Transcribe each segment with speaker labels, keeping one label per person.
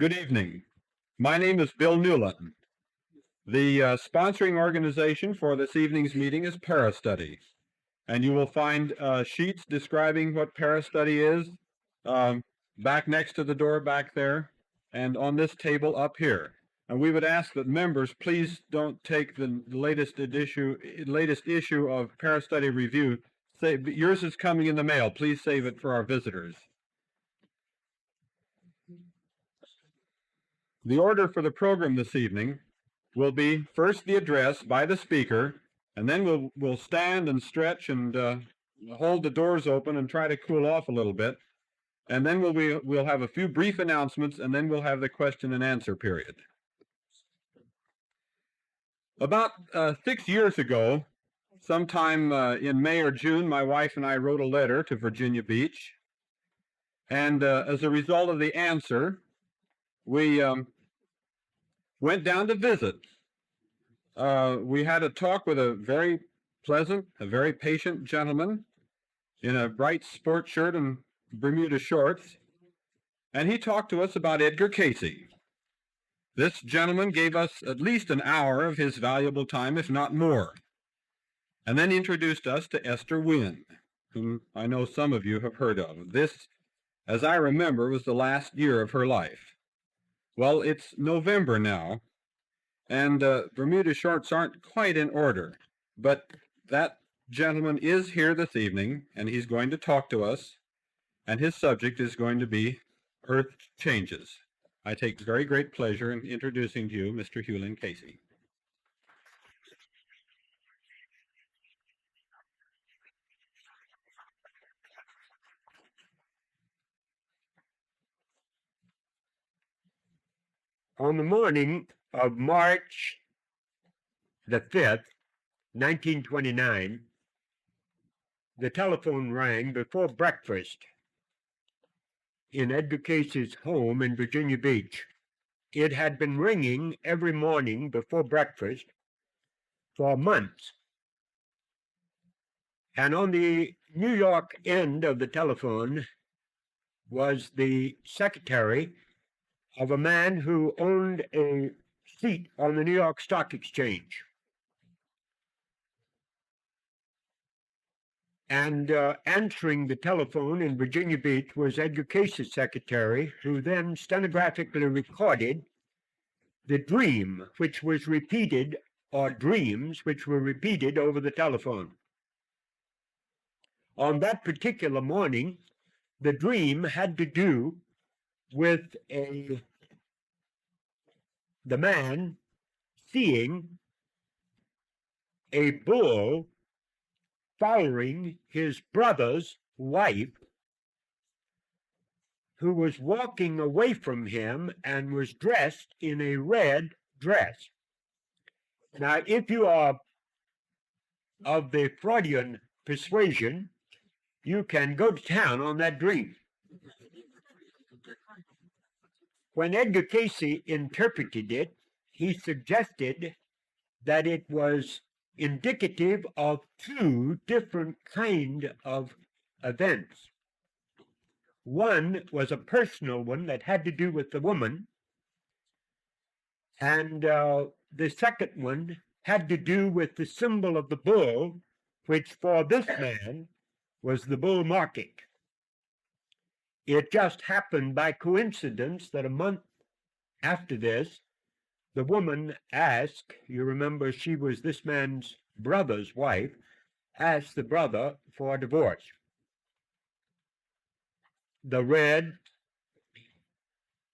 Speaker 1: Good evening. My name is Bill Newland. The sponsoring organization for this evening's meeting is Parastudy, and you will find sheets describing what Parastudy is back next to the door back there and on this table up here. And we would ask that members please don't take the latest issue of Parastudy Review. Yours is coming in the mail. Please save it for our visitors. The order for the program this evening will be first the address by the speaker, and then we'll stand and stretch and hold the doors open and try to cool off a little bit. And then we'll have a few brief announcements, and then we'll have the question and answer period. About 6 years ago, sometime in May or June, my wife and I wrote a letter to Virginia Beach. And as a result of the answer, we went down to visit. We had a talk with a very pleasant, a very patient gentleman in a bright sports shirt and Bermuda shorts, and he talked to us about Edgar Cayce. This gentleman gave us at least an hour of his valuable time, if not more, and then introduced us to Esther Wynn, whom I know some of you have heard of. This, as I remember, was the last year of her life. Well, it's November now, and Bermuda shorts aren't quite in order, but that gentleman is here this evening, and he's going to talk to us, and his subject is going to be Earth changes. I take very great pleasure in introducing to you Mr. Hugh Cayce.
Speaker 2: On the morning of March the 5th, 1929, the telephone rang before breakfast in Edgar Cayce's home in Virginia Beach. It had been ringing every morning before breakfast for months. And on the New York end of the telephone was the secretary of a man who owned a seat on the New York Stock Exchange. And answering the telephone in Virginia Beach was Edgar Cayce's secretary, who then stenographically recorded the dream, which was repeated, or dreams which were repeated over the telephone. On that particular morning, the dream had to do with the man seeing a bull following his brother's wife, who was walking away from him and was dressed in a red dress. Now, if you are of the Freudian persuasion, you can go to town on that dream. When Edgar Cayce interpreted it, he suggested that it was indicative of two different kinds of events. One was a personal one that had to do with the woman, and the second one had to do with the symbol of the bull, which for this man was the bull market. It just happened by coincidence that a month after this, the woman asked, you remember she was this man's brother's wife, asked the brother for a divorce. The red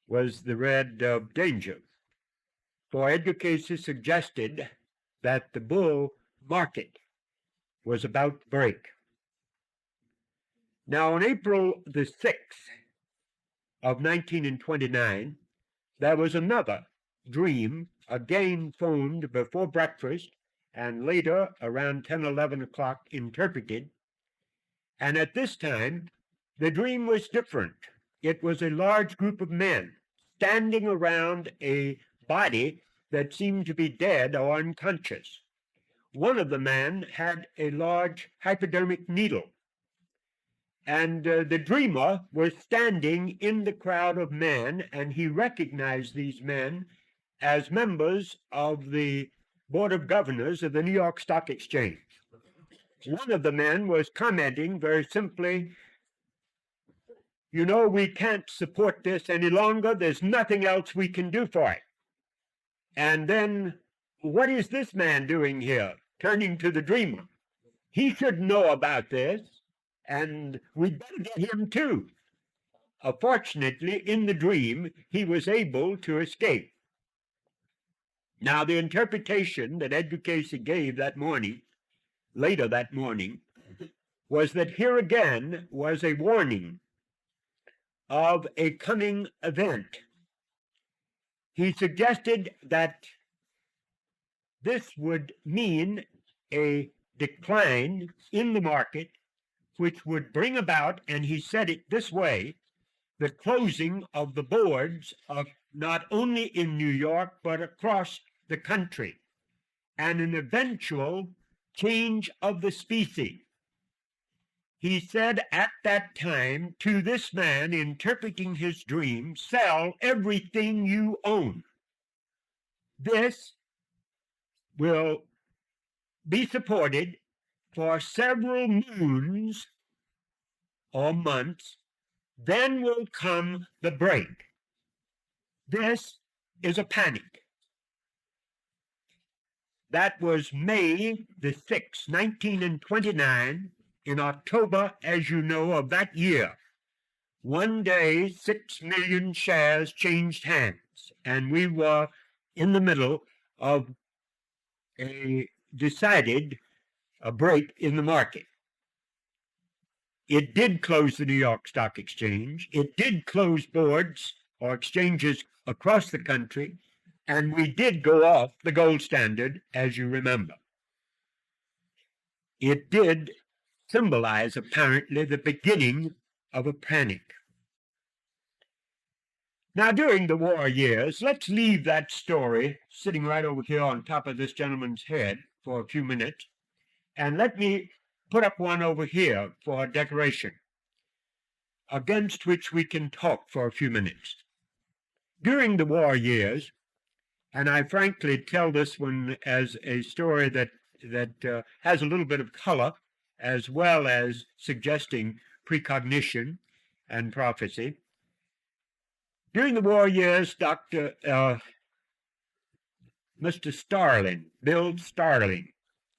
Speaker 2: was the red of danger. For Edgar Cayce suggested that the bull market was about to break. Now, on April the 6th of 1929, there was another dream, again phoned before breakfast, and later, around 10, 11 o'clock, interpreted. And at this time, the dream was different. It was a large group of men standing around a body that seemed to be dead or unconscious. One of the men had a large hypodermic needle, And the dreamer was standing in the crowd of men, and he recognized these men as members of the Board of Governors of the New York Stock Exchange. One of the men was commenting very simply, "You know, we can't support this any longer. There's nothing else we can do for it." And then, "What is this man doing here?" Turning to the dreamer. "He should know about this, and we'd better get him too." Fortunately, in the dream, he was able to escape. Now, the interpretation that Edgar Cayce gave that morning, later that morning, was that here again was a warning of a coming event. He suggested that this would mean a decline in the market, which would bring about, and he said it this way, the closing of the boards of not only in New York, but across the country, and an eventual change of the species. He said at that time to this man, interpreting his dream, "Sell everything you own. This will be supported for several moons or months, then will come the break. This is a panic." That was May the 6th, 1929. In October, as you know, of that year, one day 6 million shares changed hands, and we were in the middle of a decided break in the market. It did close the New York Stock Exchange. It did close boards or exchanges across the country, and we did go off the gold standard, as you remember. It did symbolize, apparently, the beginning of a panic. Now, during the war years, let's leave that story sitting right over here on top of this gentleman's head for a few minutes, and let me put up one over here for decoration, against which we can talk for a few minutes. During the war years, and I frankly tell this one as a story that has a little bit of color, as well as suggesting precognition and prophecy. During the war years, Mr. Starling, Bill Starling,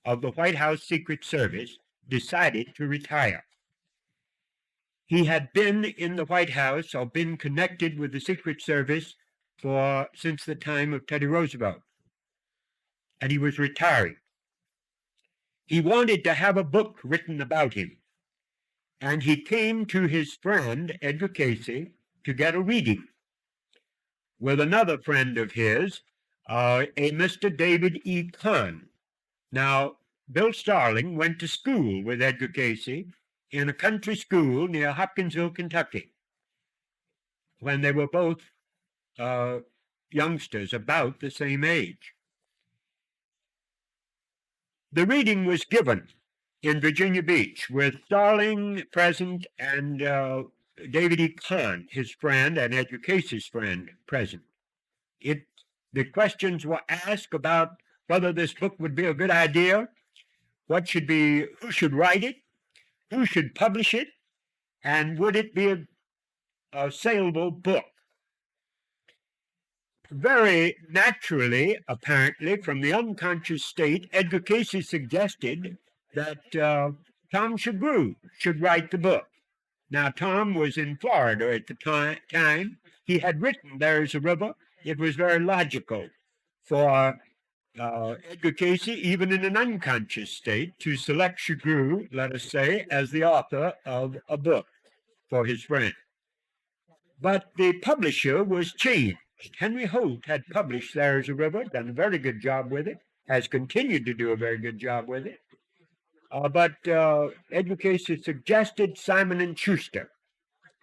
Speaker 2: of the White House Secret Service, decided to retire. He had been in the White House or been connected with the Secret Service since the time of Teddy Roosevelt, and he was retiring. He wanted to have a book written about him, and he came to his friend, Edgar Cayce, to get a reading with another friend of his, a Mr. David E. Kahn. Now, Bill Starling went to school with Edgar Cayce in a country school near Hopkinsville, Kentucky, when they were both youngsters about the same age. The reading was given in Virginia Beach with Starling present and David E. Kahn, his friend, and Edgar Cayce's friend, present. The questions were asked about whether this book would be a good idea, who should write it, who should publish it, and would it be a saleable book. Very naturally, apparently, from the unconscious state, Edgar Cayce suggested that Tom Shagru should write the book. Now, Tom was in Florida at the time. He had written There Is a River. It was very logical for Edgar Cayce, even in an unconscious state, to select Shagru, let us say, as the author of a book for his friend. But the publisher was changed. Henry Holt had published There Is a River, done a very good job with it, has continued to do a very good job with it. But Edgar Cayce suggested Simon & Schuster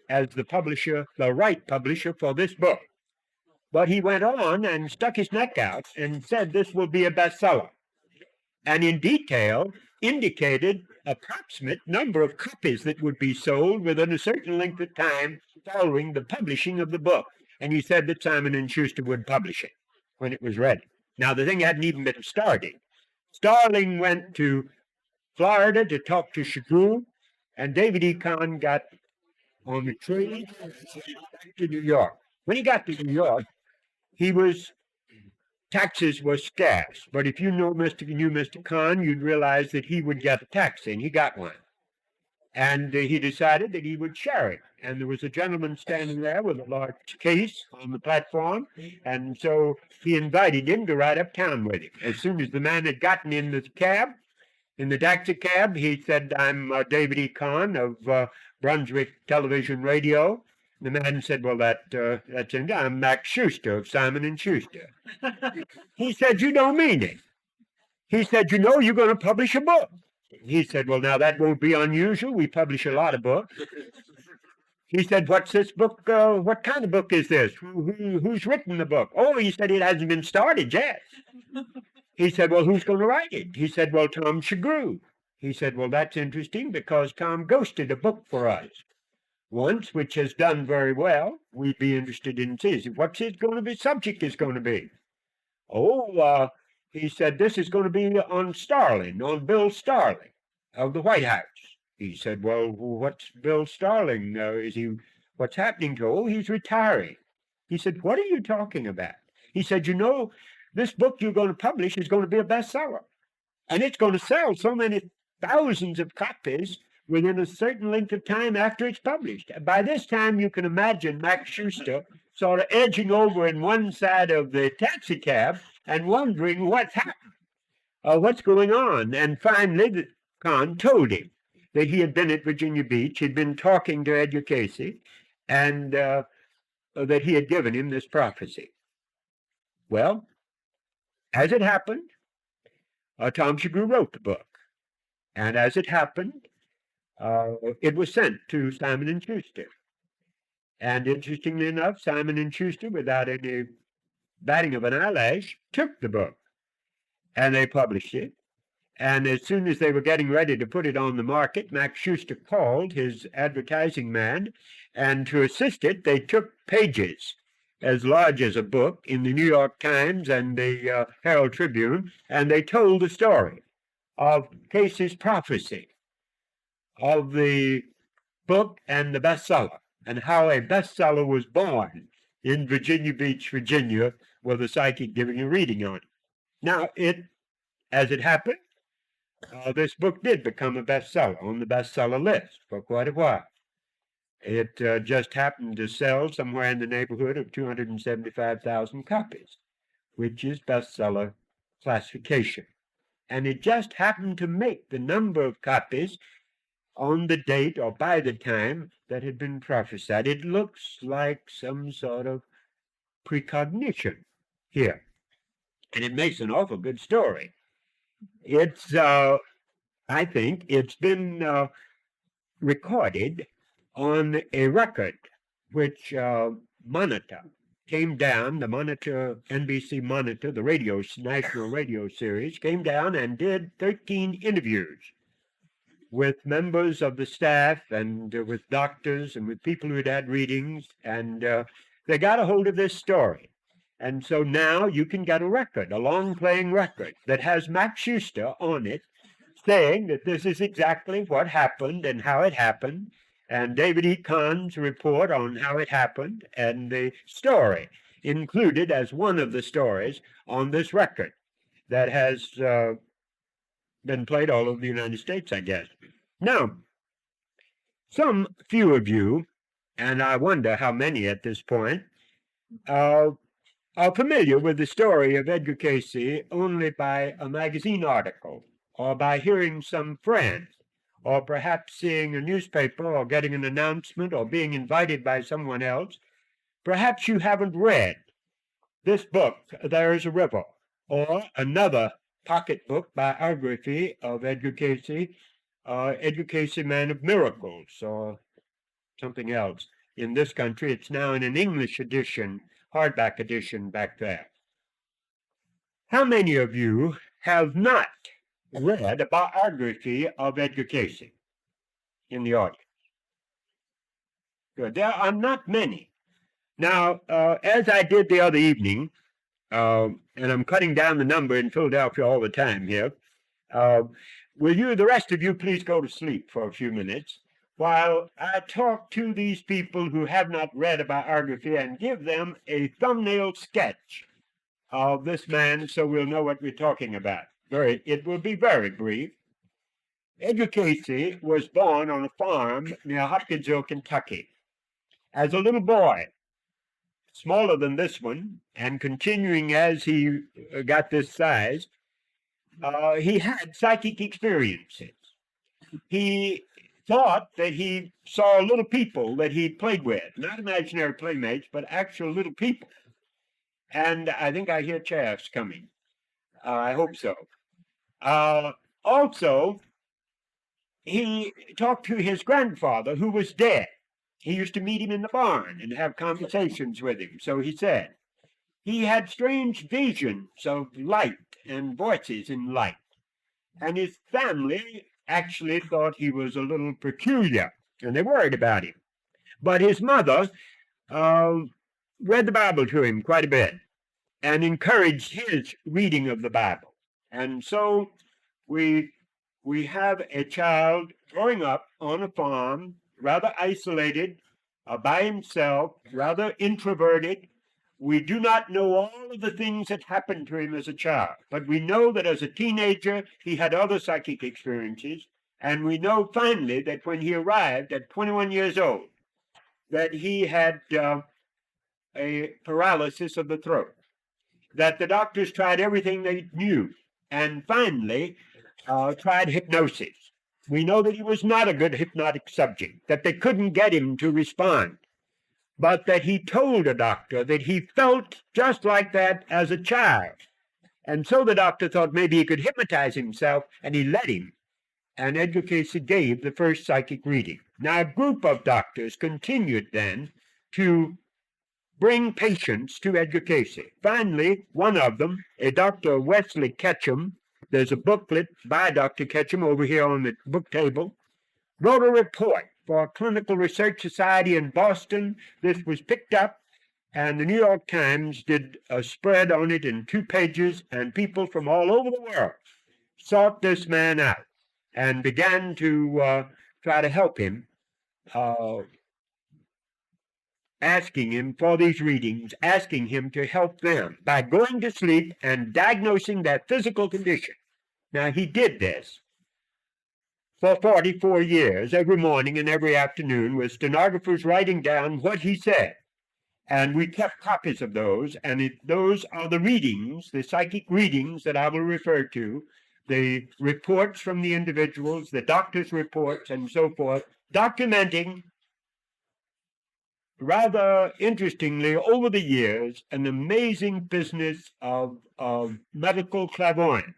Speaker 2: as the publisher, the right publisher for this book. But he went on and stuck his neck out and said this will be a bestseller. and in detail indicated approximate number of copies that would be sold within a certain length of time following the publishing of the book. And he said that Simon and Schuster would publish it when it was ready. Now, the thing hadn't even been started. Starling went to Florida to talk to Chagru, and David E. Kahn got on the train back to New York. When he got to New York, taxes were scarce. But if you knew Mr. Kahn, you'd realize that he would get a taxi, and he got one. And he decided that he would share it. And there was a gentleman standing there with a large case on the platform, and so he invited him to ride uptown with him. As soon as the man had gotten in the cab, in the taxi cab, he said, "I'm David E. Kahn of Brunswick Television Radio." The man said, "Well, that's it. I'm Max Schuster of Simon and Schuster." He said, "You don't mean it." He said, "You know you're going to publish a book." He said, "Well, now that won't be unusual. We publish a lot of books." He said, "What's this book? What kind of book is this? Who's written the book?" "Oh," he said, "it hasn't been started yet." He said, "Well, who's going to write it?" He said, "Well, Tom Chagru." He said, "Well, that's interesting because Tom ghosted a book for us once, which has done very well. We'd be interested in seeing what's it going to be, subject is going to be." "Oh," he said, "this is going to be on Starling, on Bill Starling of the White House." He said, "Well, what's Bill Starling? What's happening to him?" "Oh, he's retiring." He said, "What are you talking about?" He said, "You know, this book you're going to publish is going to be a bestseller, and it's going to sell so many thousands of copies within a certain length of time after it's published." By this time, you can imagine Max Schuster sort of edging over in one side of the taxi cab and wondering what's happened, what's going on. And finally, Kahn told him that he had been at Virginia Beach, he'd been talking to Edgar Cayce, and that he had given him this prophecy. Well, as it happened, Tom Chagru wrote the book. And as it happened, it was sent to Simon & Schuster. And interestingly enough, Simon & Schuster, without any batting of an eyelash, took the book. And they published it. And as soon as they were getting ready to put it on the market, Max Schuster called his advertising man, and to assist it, they took pages as large as a book in the New York Times and the Herald Tribune, and they told the story of Cayce's prophecy of the book and the bestseller, and how a bestseller was born in Virginia Beach, Virginia, with a psychic giving a reading on it. Now, as it happened, this book did become a bestseller on the bestseller list for quite a while. It just happened to sell somewhere in the neighborhood of 275,000 copies, which is bestseller classification. And it just happened to make the number of copies on the date or by the time that had been prophesied. It looks like some sort of precognition here. And it makes an awful good story. It's, I think, it's been recorded on a record which Monitor came down, the Monitor, NBC Monitor, the national radio series, came down and did 13 interviews with members of the staff and with doctors and with people who had had readings, and they got a hold of this story. And so now you can get a record, a long-playing record that has Max Schuster on it, saying that this is exactly what happened and how it happened, and David E. Kahn's report on how it happened, and the story included as one of the stories on this record that has been played all over the United States, I guess. Now, some few of you, and I wonder how many at this point, are familiar with the story of Edgar Cayce only by a magazine article, or by hearing some friend, or perhaps seeing a newspaper, or getting an announcement, or being invited by someone else. Perhaps you haven't read this book, There is a River, or another pocketbook biography of Edgar Cayce, Edgar Cayce, Man of Miracles, or something else. In this country, it's now in an English edition, hardback edition back there. How many of you have not read a biography of Edgar Cayce in the audience? Good. There are not many. Now, as I did the other evening, and I'm cutting down the number in Philadelphia all the time here, will you, the rest of you, please go to sleep for a few minutes while I talk to these people who have not read a biography and give them a thumbnail sketch of this man so we'll know what we're talking about. It will be very brief. Edgar Cayce was born on a farm near Hopkinsville, Kentucky. As a little boy, smaller than this one, and continuing as he got this size, he had psychic experiences. He thought that he saw little people that he played with, not imaginary playmates, but actual little people. And I think I hear chairs coming. I hope so. Also, he talked to his grandfather, who was dead. He used to meet him in the barn and have conversations with him. So he said, he had strange visions of light and voices in light. And his family actually thought he was a little peculiar, and they worried about him. But his mother read the Bible to him quite a bit and encouraged his reading of the Bible. And so we have a child growing up on a farm, rather isolated, by himself, rather introverted. We do not know all of the things that happened to him as a child, but we know that as a teenager, he had other psychic experiences, and we know finally that when he arrived at 21 years old, that he had a paralysis of the throat, that the doctors tried everything they knew, and finally tried hypnosis. We know that he was not a good hypnotic subject, that they couldn't get him to respond, but that he told a doctor that he felt just like that as a child. And so the doctor thought maybe he could hypnotize himself, and he let him. And Edgar Cayce gave the first psychic reading. Now, a group of doctors continued then to bring patients to Edgar Cayce. Finally, one of them, a Dr. Wesley Ketchum, there's a booklet by Dr. Ketchum over here on the book table, wrote a report for a clinical research society in Boston. This was picked up, and the New York Times did a spread on it in 2 pages, and people from all over the world sought this man out and began to try to help him, asking him for these readings, asking him to help them by going to sleep and diagnosing their physical condition. Now, he did this for 44 years, every morning and every afternoon, with stenographers writing down what he said. And we kept copies of those, and those are the readings, the psychic readings that I will refer to, the reports from the individuals, the doctor's reports, and so forth, documenting, rather interestingly, over the years, an amazing business of medical clairvoyance.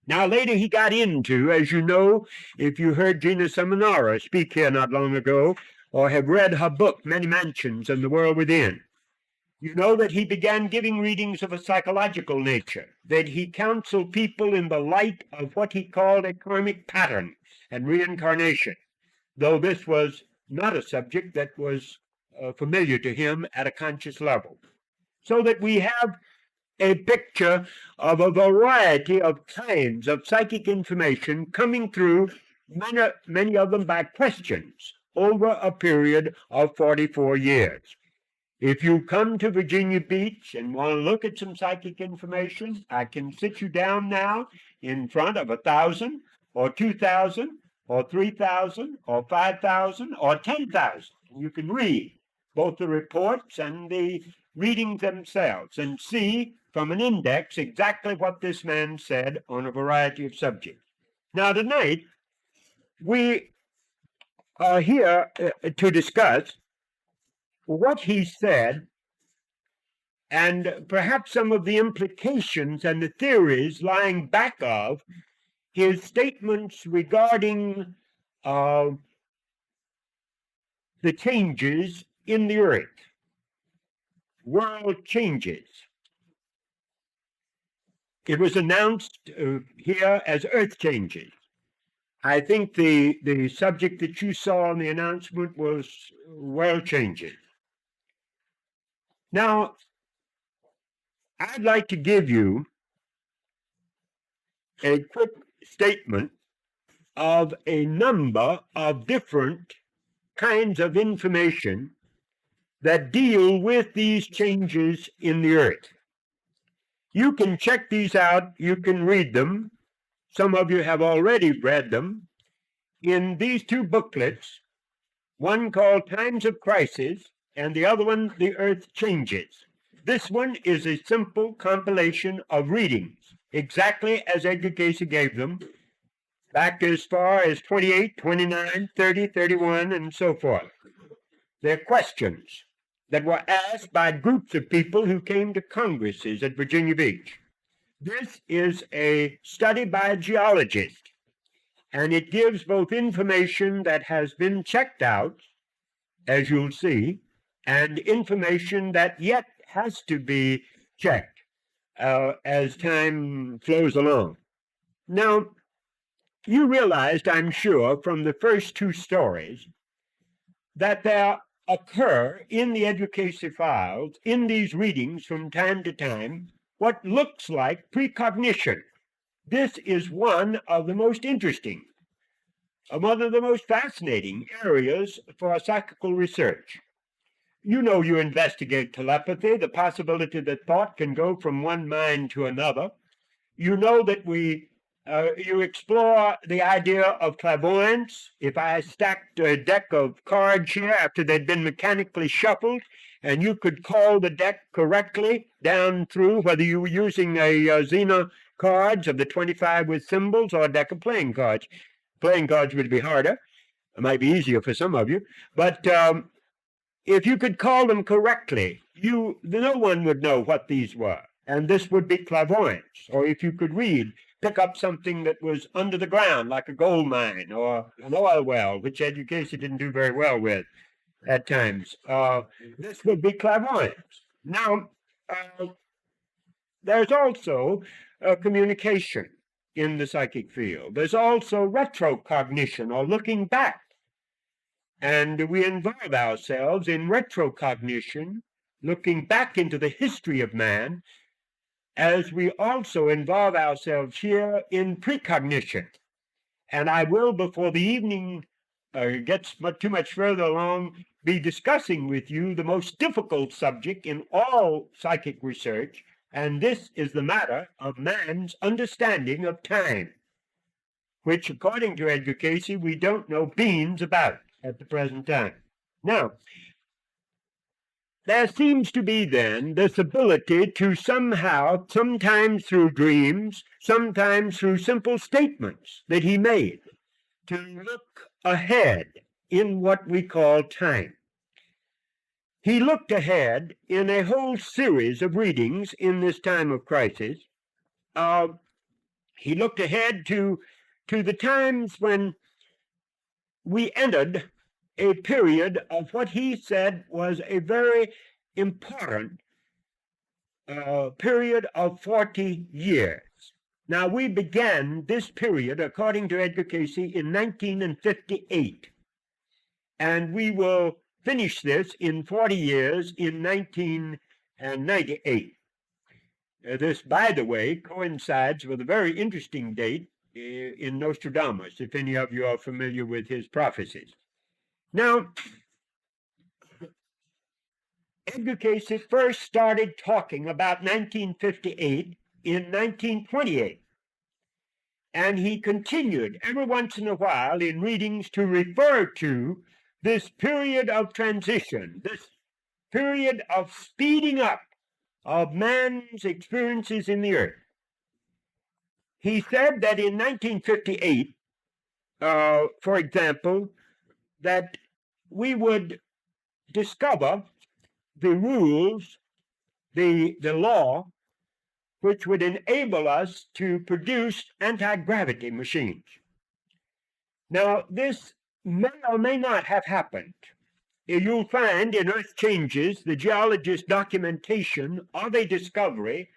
Speaker 2: Now, later he got into, as you know, if you heard Gina Seminara speak here not long ago, or have read her book, Many Mansions and the World Within, you know that he began giving readings of a psychological nature, that he counseled people in the light of what he called a karmic pattern and reincarnation, though this was not a subject that was familiar to him at a conscious level. So that we have a picture of a variety of kinds of psychic information coming through, many of them by questions, over a period of 44 years. If you come to Virginia Beach and want to look at some psychic information, I can sit you down now in front of 1,000 or 2,000 or 3,000 or 5,000 or 10,000. You can read both the reports and the readings themselves and see from an index exactly what this man said on a variety of subjects. Now, tonight, we are here to discuss what he said and perhaps some of the implications and the theories lying back of his statements regarding the changes in the earth, world changes. it was announced here as Earth changes. I think the subject that you saw in the announcement was world changes. Now, I'd like to give you a quick statement of a number of different kinds of information that deal with these changes in the earth. You can check these out, you can read them. Some of you have already read them in these two booklets, one called Times of Crisis and the other one, The Earth Changes. This one is a simple compilation of readings, exactly as Edgar Cayce gave them, back as far as 28, 29, 30, 31, and so forth. They're questions that were asked by groups of people who came to congresses at Virginia Beach. This is a study by a geologist, and it gives both information that has been checked out, as you'll see, and information that yet has to be checked as time flows along. Now, you realized, I'm sure, from the first two stories, that there occur in the Edgar Cayce files, in these readings from time to time, what looks like precognition. This is one of the most interesting, one of the most fascinating areas for psychical research. You know, you investigate telepathy, the possibility that thought can go from one mind to another. You know that you explore the idea of clairvoyance. If I stacked a deck of cards here after they'd been mechanically shuffled, and you could call the deck correctly down through, whether you were using a Xena cards of the 25 with symbols or a deck of playing cards. Playing cards would be harder. It might be easier for some of you. But if you could call them correctly, no one would know what these were. And this would be clairvoyance. Or if you could pick up something that was under the ground, like a gold mine or an oil well, which Edgar Cayce didn't do very well with at times. This would be clairvoyance. Now, there's also communication in the psychic field. There's also retrocognition, or looking back. And we involve ourselves in retrocognition, looking back into the history of man, as we also involve ourselves here in precognition. And I will, before the evening gets too much further along, be discussing with you the most difficult subject in all psychic research, and this is the matter of man's understanding of time, which, according to Edgar Cayce, we don't know beans about at the present time. Now, there seems to be then this ability to somehow, sometimes through dreams, sometimes through simple statements that he made, to look ahead in what we call time. He looked ahead in a whole series of readings in this time of crisis. He looked ahead to the times when we entered a period of what he said was a very important period of 40 years. Now, we began this period, according to Edgar Cayce, in 1958, and we will finish this in 40 years in 1998. This, by the way, coincides with a very interesting date in Nostradamus, if any of you are familiar with his prophecies. Now, Edgar Cayce first started talking about 1958 in 1928, and he continued every once in a while in readings to refer to this period of transition, this period of speeding up of man's experiences in the earth. He said that in 1958, for example, that we would discover the rules, the law, which would enable us to produce anti-gravity machines. Now, this may or may not have happened. You'll find in Earth Changes the geologist's documentation of a discovery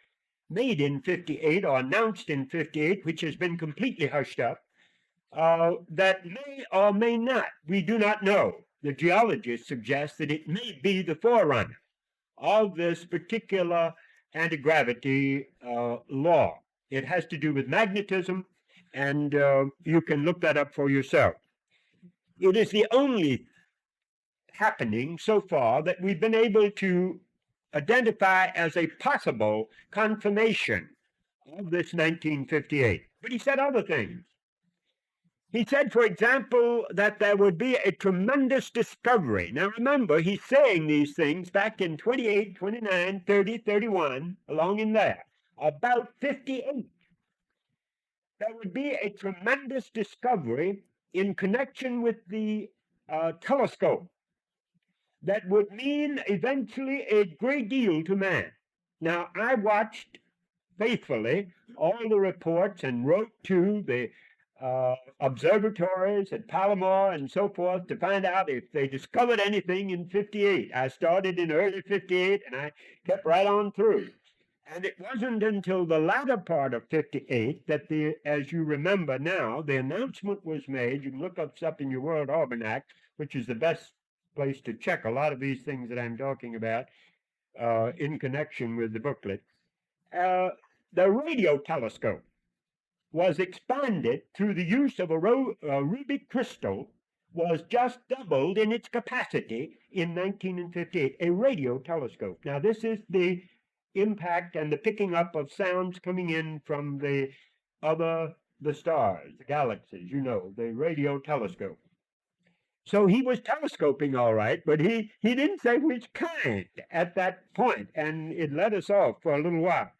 Speaker 2: made in 58 or announced in 58, which has been completely hushed up, that may or may not, we do not know. The geologists suggest that it may be the forerunner of this particular anti-gravity law. It has to do with magnetism, and you can look that up for yourself. It is the only happening so far that we've been able to identify as a possible confirmation of this 1958. But he said other things. He said, for example, that there would be a tremendous discovery. Now remember, he's saying these things back in 28, 29, 30, 31, along in there. About 58. There would be a tremendous discovery in connection with the telescope that would mean eventually a great deal to man. Now, I watched faithfully all the reports and wrote to the observatories at Palomar and so forth to find out if they discovered anything in 58. I started in early 58 and I kept right on through. And it wasn't until the latter part of 58 that, as you remember now, the announcement was made. You can look this up in your World Almanac, which is the best place to check a lot of these things that I'm talking about in connection with the booklet. The radio telescope was expanded through the use of a ruby crystal, was just doubled in its capacity in 1958, a radio telescope. Now, this is the impact and the picking up of sounds coming in from the stars, the galaxies, you know, the radio telescope. So he was telescoping all right, but he didn't say which kind at that point, and it let us off for a little while.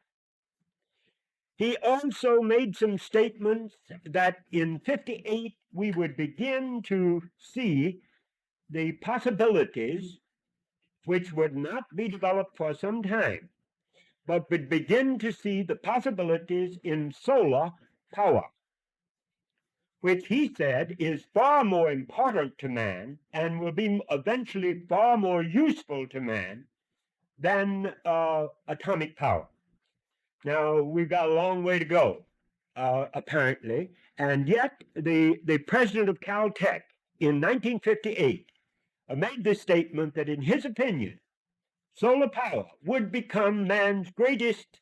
Speaker 2: He also made some statements that in 58 we would begin to see the possibilities, which would not be developed for some time, but would begin to see the possibilities in solar power, which he said is far more important to man and will be eventually far more useful to man than atomic power. Now, we've got a long way to go, apparently, and yet the president of Caltech in 1958 made the statement that in his opinion, solar power would become man's greatest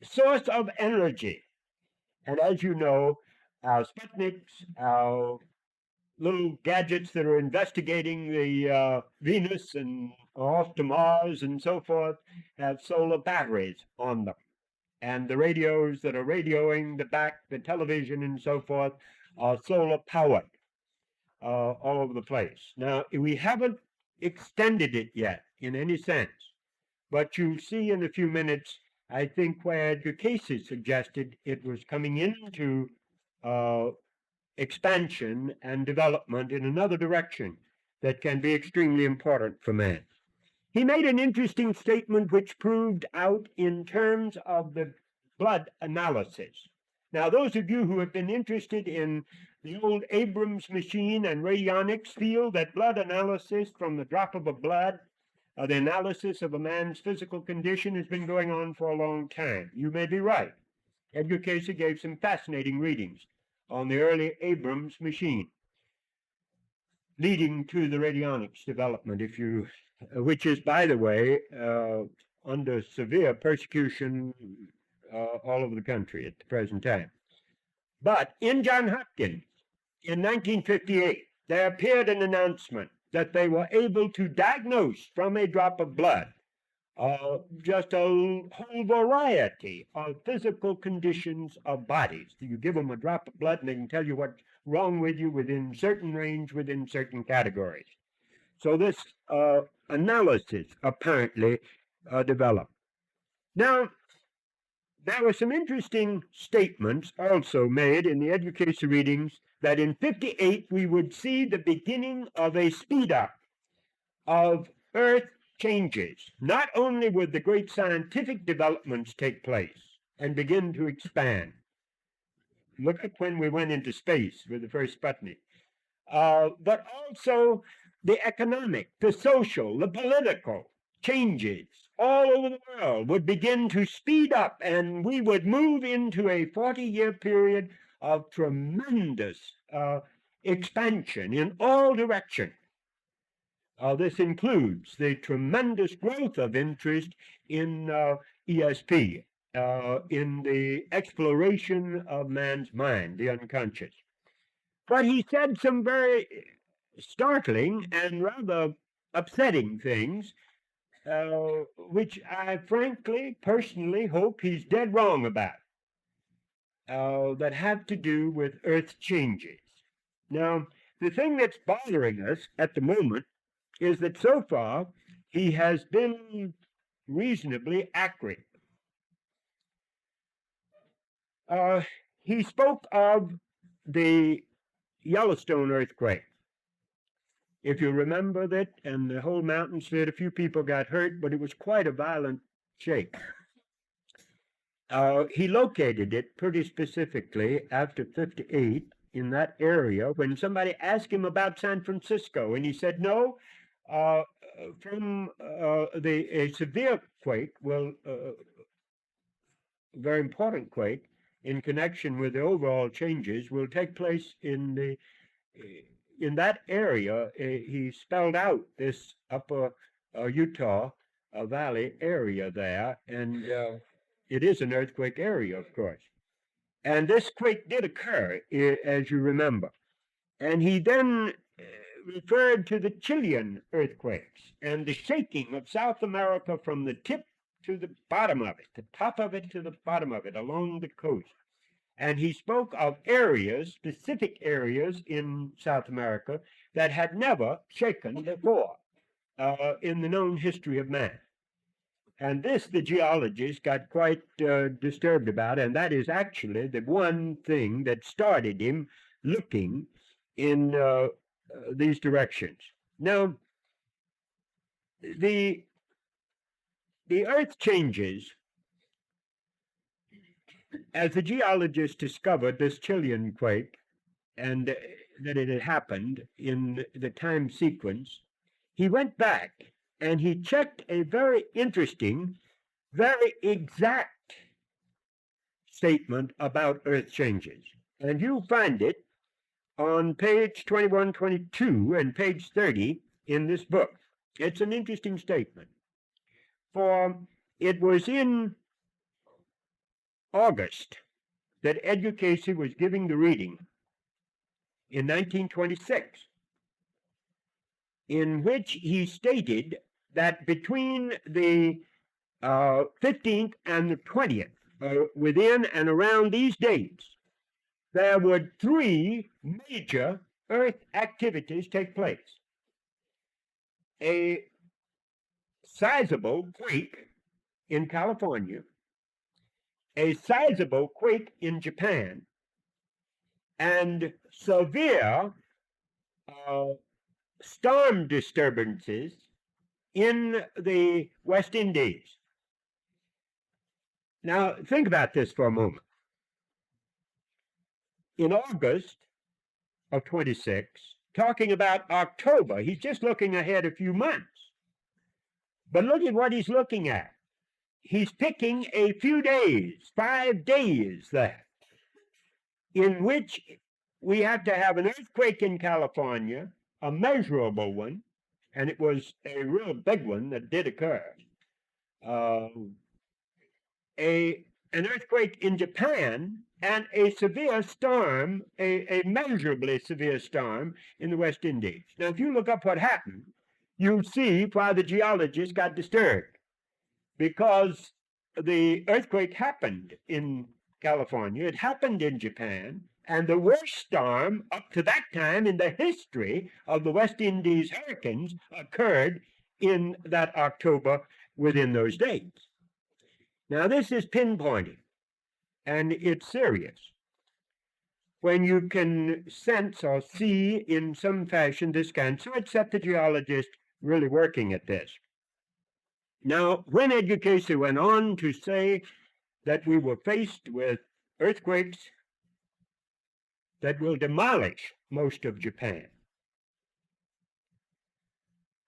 Speaker 2: source of energy. And as you know, our Sputniks, our little gadgets that are investigating the Venus and off to Mars and so forth have solar batteries on them. And the radios that are radioing the television and so forth are solar powered all over the place. Now, we haven't extended it yet in any sense, but you'll see in a few minutes, I think, where Edgar Cayce suggested it was coming into expansion and development in another direction that can be extremely important for man. He made an interesting statement which proved out in terms of the blood analysis. Now, those of you who have been interested in the old Abrams machine and radionics feel that blood analysis from the drop of a blood, the analysis of a man's physical condition has been going on for a long time. You may be right. Edgar Cayce gave some fascinating readings on the early Abrams machine, leading to the radionics development, which is, by the way, under severe persecution all over the country at the present time. But in Johns Hopkins, in 1958, there appeared an announcement that they were able to diagnose from a drop of blood just a whole variety of physical conditions of bodies. You give them a drop of blood and they can tell you what's wrong with you within certain range, within certain categories. So this analysis apparently developed. Now, there were some interesting statements also made in the Edgar Cayce readings that in 58 we would see the beginning of a speed up of Earth changes. Not only would the great scientific developments take place and begin to expand. Look at when we went into space with the first Sputnik. But also the economic, the social, the political changes all over the world would begin to speed up, and we would move into a 40-year period of tremendous expansion in all directions. This includes the tremendous growth of interest in ESP, in the exploration of man's mind, the unconscious. But he said some very startling and rather upsetting things, which I frankly, personally hope he's dead wrong about, that have to do with Earth changes. Now, the thing that's bothering us at the moment is that so far he has been reasonably accurate. He spoke of the Yellowstone earthquake. If you remember that, and the whole mountain slid, a few people got hurt, but it was quite a violent shake. He located it pretty specifically after 58 in that area when somebody asked him about San Francisco, and he said, no, from a severe quake, very important quake, in connection with the overall changes, will take place in that area. He spelled out this upper Utah Valley area there, and it is an earthquake area, of course. And this quake did occur, as you remember. And he then referred to the Chilean earthquakes and the shaking of South America from the tip to the bottom of it, the top of it to the bottom of it, along the coast. And he spoke of areas, specific areas in South America that had never shaken before in the known history of man. And this the geologists got quite disturbed about, and that is actually the one thing that started him looking in these directions. Now, the Earth changes, as the geologists discovered this Chilean quake, and that it had happened in the time sequence, he went back and he checked a very interesting, very exact statement about Earth changes. And you'll find it on page 21, 22, and page 30 in this book. It's an interesting statement. For it was in August that Edgar Cayce was giving the reading in 1926, in which he stated that between the 15th and the 20th, within and around these dates, there would 3 major Earth activities take place. A sizable quake in California, a sizable quake in Japan, and severe storm disturbances in the West Indies. Now, think about this for a moment. In August of 26, talking about October, he's just looking ahead a few months. But look at what he's looking at. He's picking a few days, 5 days there, in which we have to have an earthquake in California, a measurable one, and it was a real big one that did occur. An earthquake in Japan, and a severe storm, a measurably severe storm in the West Indies. Now, if you look up what happened, you'll see why the geologists got disturbed. Because the earthquake happened in California, it happened in Japan, and the worst storm up to that time in the history of the West Indies hurricanes occurred in that October within those dates. Now, this is pinpointing, and it's serious. When you can sense or see in some fashion this kind, so it set the geologist really working at this. Now, when Edgar Cayce went on to say that we were faced with earthquakes that will demolish most of Japan,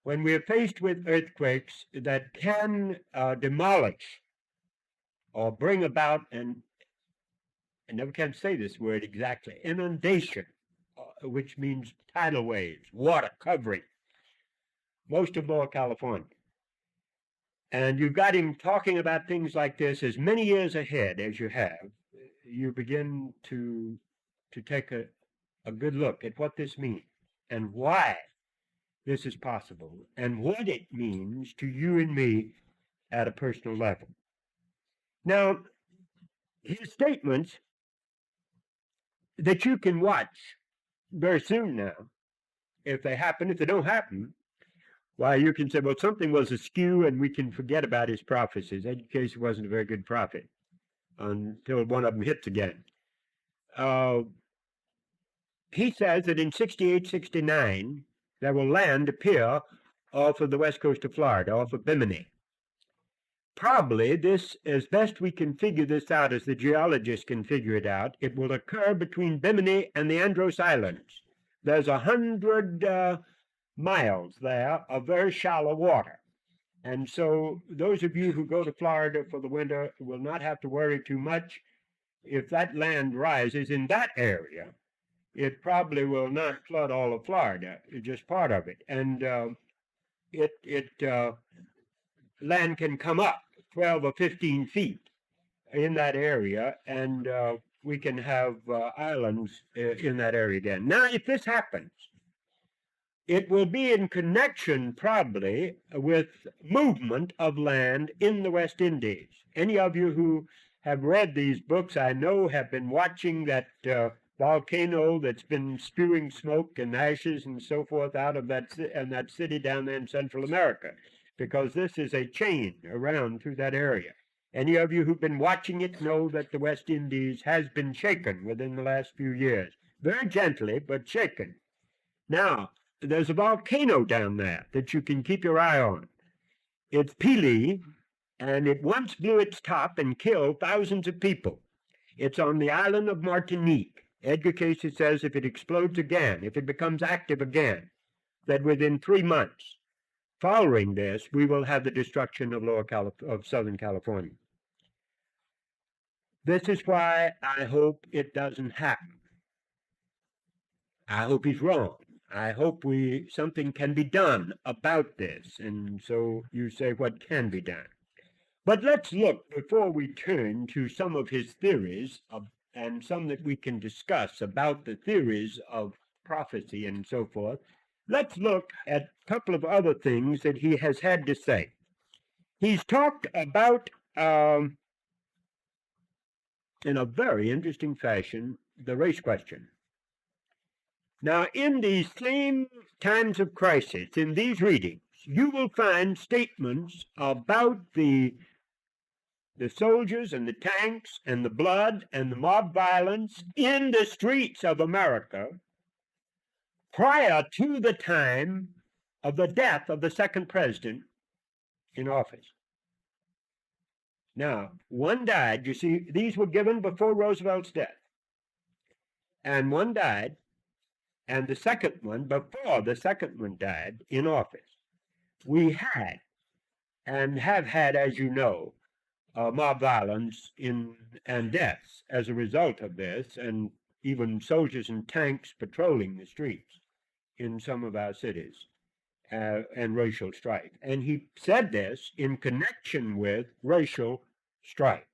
Speaker 2: when we are faced with earthquakes that can demolish or bring about an, I never can say this word exactly, inundation, which means tidal waves, water covering most of Lower California. And you've got him talking about things like this as many years ahead as you have. You begin to take a good look at what this means and why this is possible and what it means to you and me at a personal level. Now, his statements that you can watch very soon now, if they happen, if they don't happen, why, you can say, well, something was askew and we can forget about his prophecies. Edgar Cayce wasn't a very good prophet until one of them hits again. He says that in 68, 69, there will land appear off of the west coast of Florida, off of Bimini. Probably this, as best we can figure this out, as the geologists can figure it out, it will occur between Bimini and the Andros Islands. There's 100 miles there of very shallow water. And so those of you who go to Florida for the winter will not have to worry too much. If that land rises in that area, it probably will not flood all of Florida, just part of it. And land can come up 12 or 15 feet in that area, and we can have islands in that area again. Now, if this happens, it will be in connection probably with movement of land in the West Indies. Any of you who have read these books, I know, have been watching that volcano that's been spewing smoke and ashes and so forth out of that city down there in Central America, because this is a chain around through that area. Any of you who've been watching it know that the West Indies has been shaken within the last few years, very gently, but shaken. Now, there's a volcano down there that you can keep your eye on. It's Pili, and it once blew its top and killed thousands of people. It's on the island of Martinique. Edgar Cayce says if it explodes again, if it becomes active again, that within 3 months following this, we will have the destruction of Southern California. This is why I hope it doesn't happen. I hope he's wrong. I hope something can be done about this. And so you say, what can be done? But let's look, before we turn to some of his theories, and some that we can discuss about the theories of prophecy and so forth, let's look at a couple of other things that he has had to say. He's talked about, in a very interesting fashion, the race question. Now, in these same times of crisis, in these readings, you will find statements about the soldiers and the tanks and the blood and the mob violence in the streets of America prior to the time of the death of the second president in office. Now, one died. You see, these were given before Roosevelt's death. And one died, and the second one, before the second one died, in office. We had, and have had, as you know, mob violence and deaths as a result of this, and even soldiers and tanks patrolling the streets in some of our cities, and racial strife. And he said this in connection with racial strife.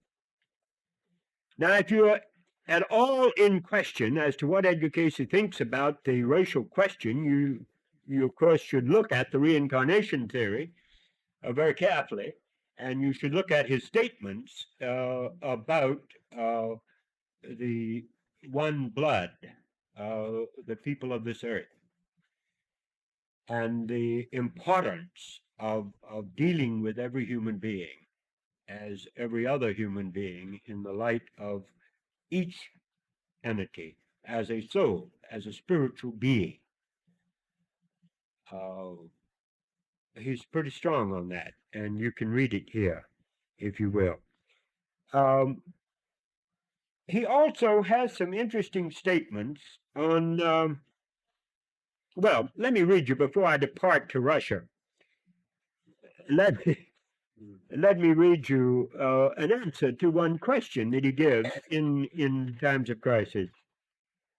Speaker 2: Now, if you're at all in question as to what Edgar Cayce thinks about the racial question, you of course should look at the reincarnation theory very carefully, and you should look at his statements about the one blood, the people of this earth, and the importance of dealing with every human being as every other human being in the light of each entity as a soul, as a spiritual being. He's pretty strong on that, and you can read it here, if you will. He also has some interesting statements on, well, let me read you before I depart to Russia. let me read you an answer to one question that he gives in times of crisis.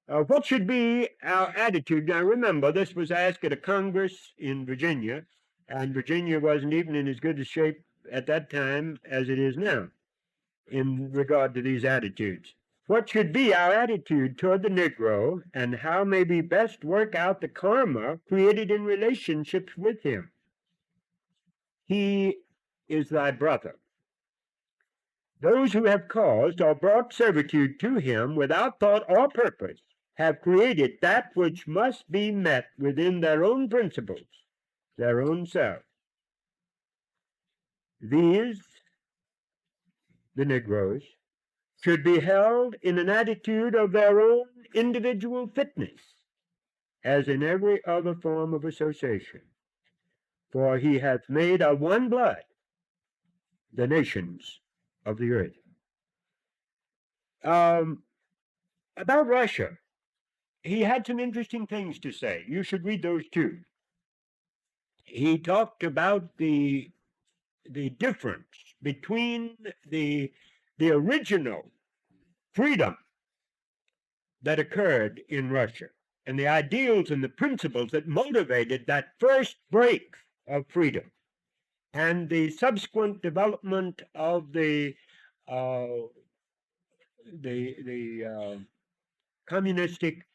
Speaker 2: What should be our attitude? Now, remember, this was asked at a Congress in Virginia, and Virginia wasn't even in as good a shape at that time as it is now in regard to these attitudes. What should be our attitude toward the Negro, and how may we best work out the karma created in relationships with him? He is thy brother. Those who have caused or brought servitude to him without thought or purpose have created that which must be met within their own principles, their own self. These, the Negroes, should be held in an attitude of their own individual fitness, as in every other form of association. For he hath made of one blood the nations of the earth. About Russia, he had some interesting things to say. You should read those too. He talked about the difference between the original freedom that occurred in Russia and the ideals and the principles that motivated that first break of freedom, and the subsequent development of the communistic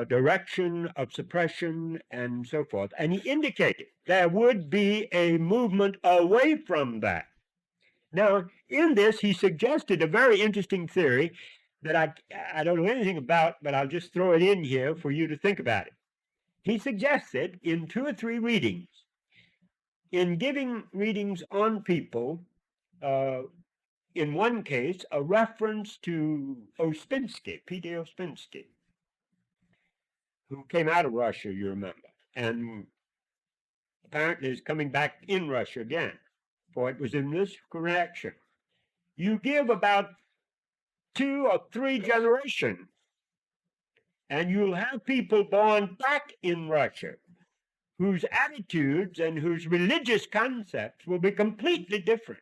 Speaker 2: direction of suppression and so forth. And he indicated there would be a movement away from that. Now, in this, he suggested a very interesting theory that I don't know anything about, but I'll just throw it in here for you to think about it. He suggested in 2 or 3 readings, in giving readings on people, in one case, a reference to Ospensky, P.D. Ospensky, who came out of Russia, you remember, and apparently is coming back in Russia again, for it was in this connection. You give about 2 or 3 generations, and you'll have people born back in Russia whose attitudes and whose religious concepts will be completely different.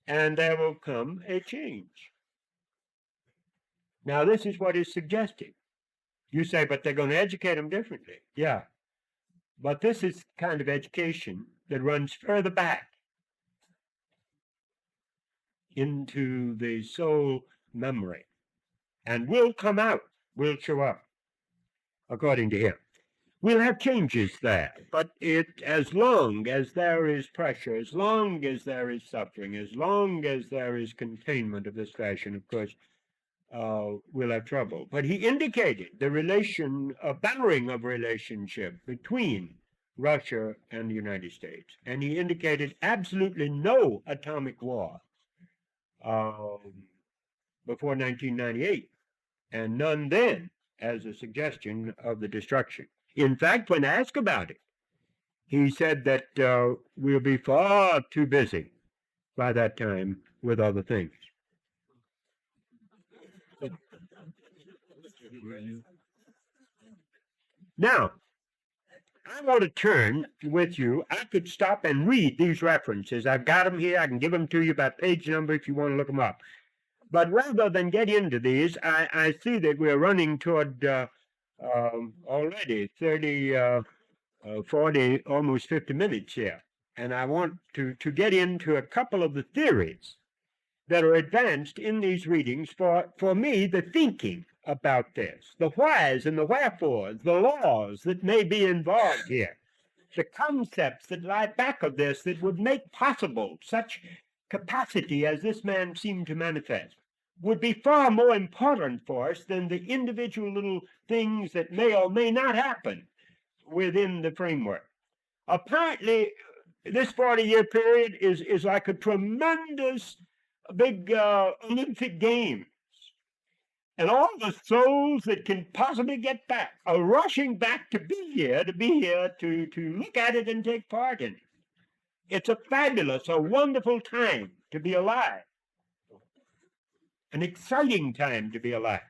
Speaker 2: And there will come a change. Now, this is what is suggested. You say, but they're going to educate them differently. Yeah. But this is kind of education that runs further back into the soul memory and will come out, will show up, according to him. We'll have changes there, but as long as there is pressure, as long as there is suffering, as long as there is containment of this fashion, of course, we'll have trouble. But he indicated the barring of relationship between Russia and the United States, and he indicated absolutely no atomic war before 1998, and none then as a suggestion of the destruction. In fact, when asked about it, he said that we'll be far too busy by that time with other things. Now, I want to turn with you. I could stop and read these references. I've got them here. I can give them to you by page number if you want to look them up. But rather than get into these, I see that we're running toward already 30, 40, almost 50 minutes here. And I want to get into a couple of the theories that are advanced in these readings for me, the thinking about this, the whys and the wherefores, the laws that may be involved here, the concepts that lie back of this that would make possible such capacity as this man seemed to manifest, would be far more important for us than the individual little things that may or may not happen within the framework. Apparently, this 40-year period is like a tremendous big Olympic Games. And all the souls that can possibly get back are rushing back to be here, to look at it and take part in it. It's a fabulous, a wonderful time to be alive. An exciting time to be alive.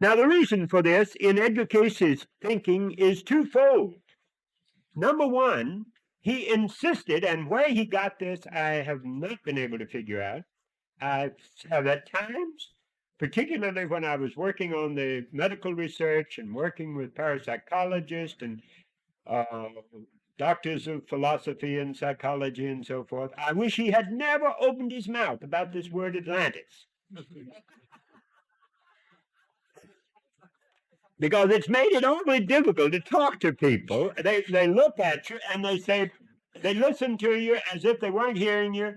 Speaker 2: Now, the reason for this in Edgar Cayce's thinking is twofold. Number one, He insisted, and where he got this, I have not been able to figure out. I have at times, particularly when I was working on the medical research and working with parapsychologists and uh, doctors of philosophy and psychology and so forth, I wish he had never opened his mouth about this word Atlantis. Because it's made it awfully difficult to talk to people. They look at you and they say, they listen to you as if they weren't hearing you.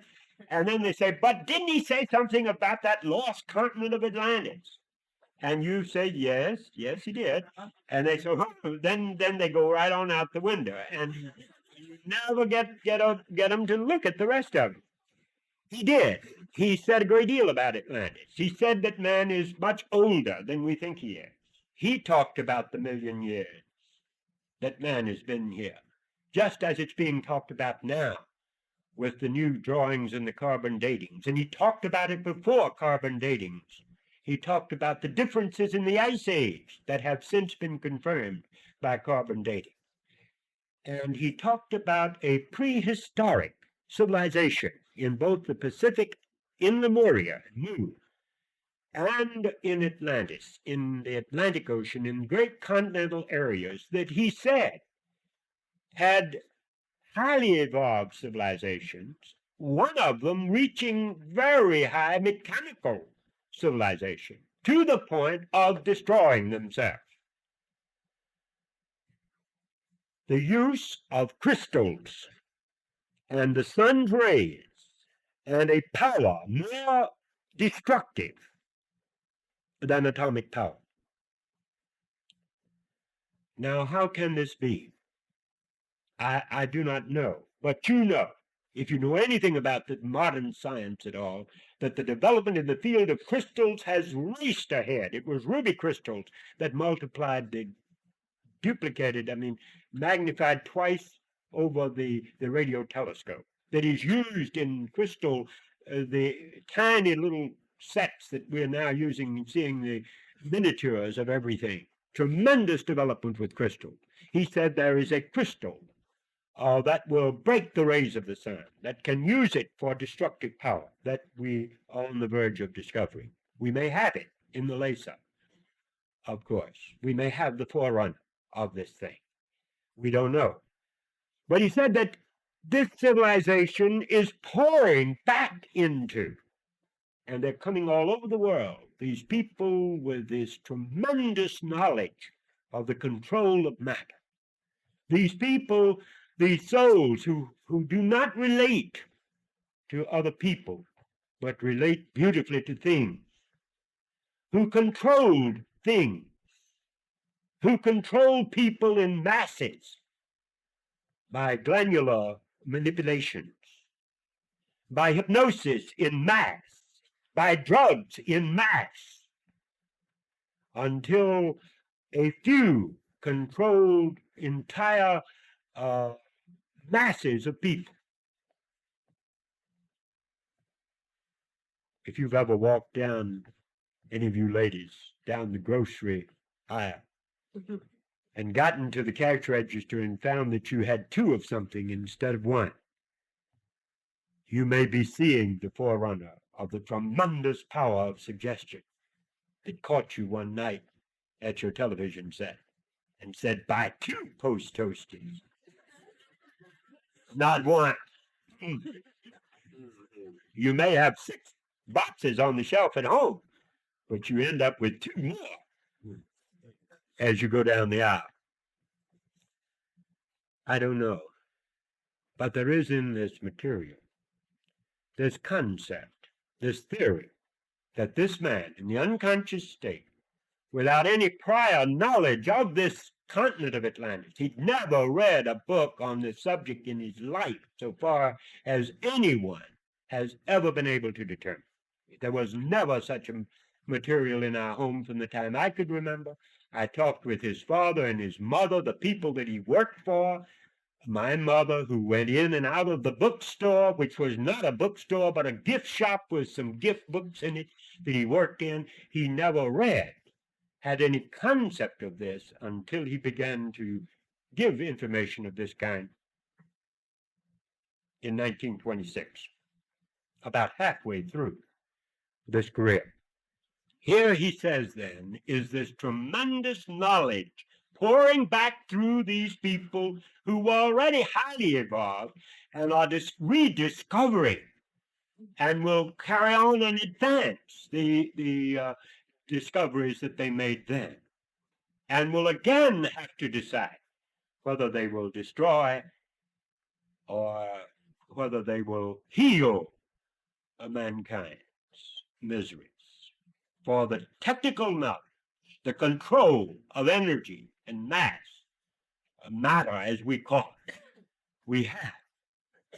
Speaker 2: And then they say, but didn't he say something about that lost continent of Atlantis? And you say, yes, he did. And they say, oh, then they go right on out the window. And you never get them to look at the rest of it. He did. He said a great deal about Atlantis. He said that man is much older than we think he is. He talked about the 1,000,000 years that man has been here, just as it's being talked about now with the new drawings and the carbon datings. And he talked about it before carbon datings. He talked about the differences in the ice age that have since been confirmed by carbon dating. And he talked about a prehistoric civilization in both the Pacific, in Lemuria, Mu, and in Atlantis, in the Atlantic Ocean, in great continental areas that he said had highly evolved civilizations, one of them reaching very high mechanical civilization to the point of destroying themselves. The use of crystals and the sun's rays and a power more destructive than atomic power. Now, how can this be? I do not know, but you know, if you know anything about the modern science at all, that the development in the field of crystals has raced ahead. It was ruby crystals that multiplied, magnified twice over the radio telescope, that is used in crystal, the tiny little sets that we're now using, seeing the miniatures of everything. Tremendous development with crystal. He said there is a crystal that will break the rays of the sun, that can use it for destructive power, that we are on the verge of discovering. We may have it in the laser, of course. We may have the forerunner of this thing. We don't know. But he said that this civilization is pouring back into, and they're coming all over the world, these people with this tremendous knowledge of the control of matter. These people, these souls who do not relate to other people, but relate beautifully to things, who controlled things, who control people in masses by glandular manipulations, by hypnosis in mass, by drugs in mass, until a few controlled entire masses of people. If you've ever walked down, any of you ladies, down the grocery aisle and gotten to the cash register and found that you had 2 of something instead of 1, you may be seeing the forerunner of the tremendous power of suggestion that caught you one night at your television set and said, buy 2 Post Toasties, not 1. You may have 6 boxes on the shelf at home, but you end up with 2 more as you go down the aisle. I don't know. But there is in this material, this concept, this theory, that this man in the unconscious state, without any prior knowledge of this continent of Atlantis, he'd never read a book on this subject in his life, so far as anyone has ever been able to determine. There was never such a material in our home from the time I could remember. I talked with his father and his mother, the people that he worked for. My mother, who went in and out of the bookstore, which was not a bookstore, but a gift shop with some gift books in it that he worked in, he never read, had any concept of this until he began to give information of this kind in 1926, about halfway through this career. Here he says then is this tremendous knowledge pouring back through these people who were already highly evolved and are rediscovering and will carry on and advance the discoveries that they made then, and will again have to decide whether they will destroy or whether they will heal mankind's miseries. For the technical knowledge, the control of energy and mass, matter as we call it, we have.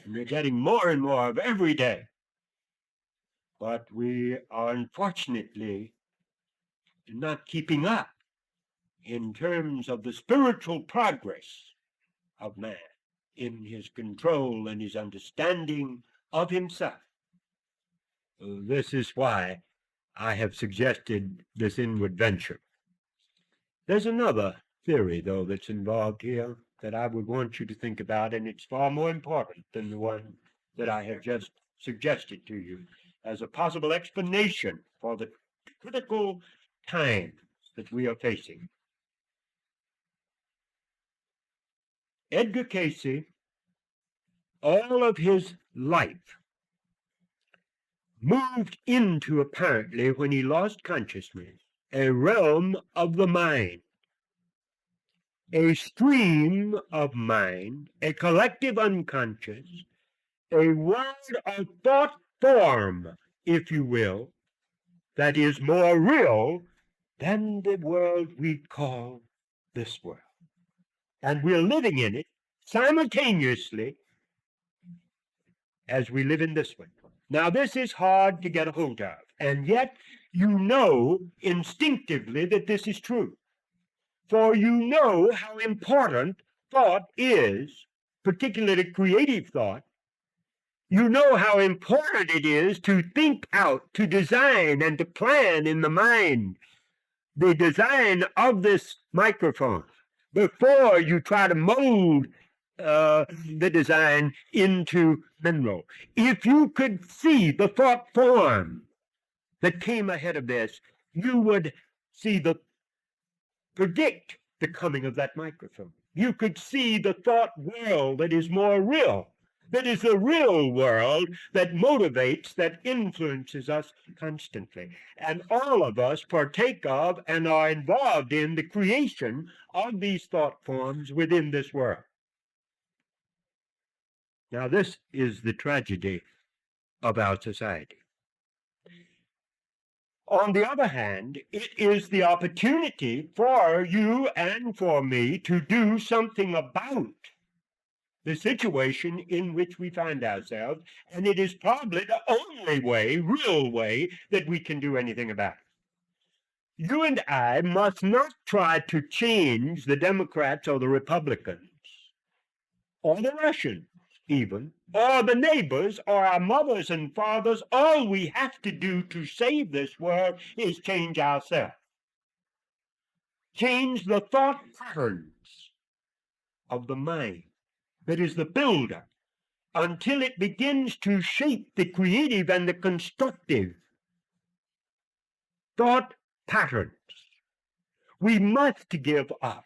Speaker 2: And we're getting more and more of every day. But we are unfortunately not keeping up in terms of the spiritual progress of man in his control and his understanding of himself. This is why I have suggested this inward venture. There's another theory, though, that's involved here that I would want you to think about, and it's far more important than the one that I have just suggested to you as a possible explanation for the critical times that we are facing. Edgar Cayce, all of his life, moved into, apparently, when he lost consciousness, a realm of the mind, a stream of mind, a collective unconscious, a world of thought form, if you will, that is more real than the world we call this world. And we're living in it simultaneously as we live in this one. Now, this is hard to get a hold of, and yet you know instinctively that this is true. For you know how important thought is, particularly creative thought. You know how important it is to think out, to design, and to plan in the mind the design of this microphone before you try to mold the design into mineral. If you could see the thought form that came ahead of this, you would predict the coming of that microphone. You could see the thought world that is more real, that is the real world that motivates, that influences us constantly. And all of us partake of and are involved in the creation of these thought forms within this world. Now, this is the tragedy of our society. On the other hand, it is the opportunity for you and for me to do something about the situation in which we find ourselves, and it is probably the only way, real way, that we can do anything about it. You and I must not try to change the Democrats or the Republicans, or the Russians even, or the neighbors, or our mothers and fathers. All we have to do to save this world is change ourselves. Change the thought patterns of the mind that is the builder until it begins to shape the creative and the constructive thought patterns. We must give up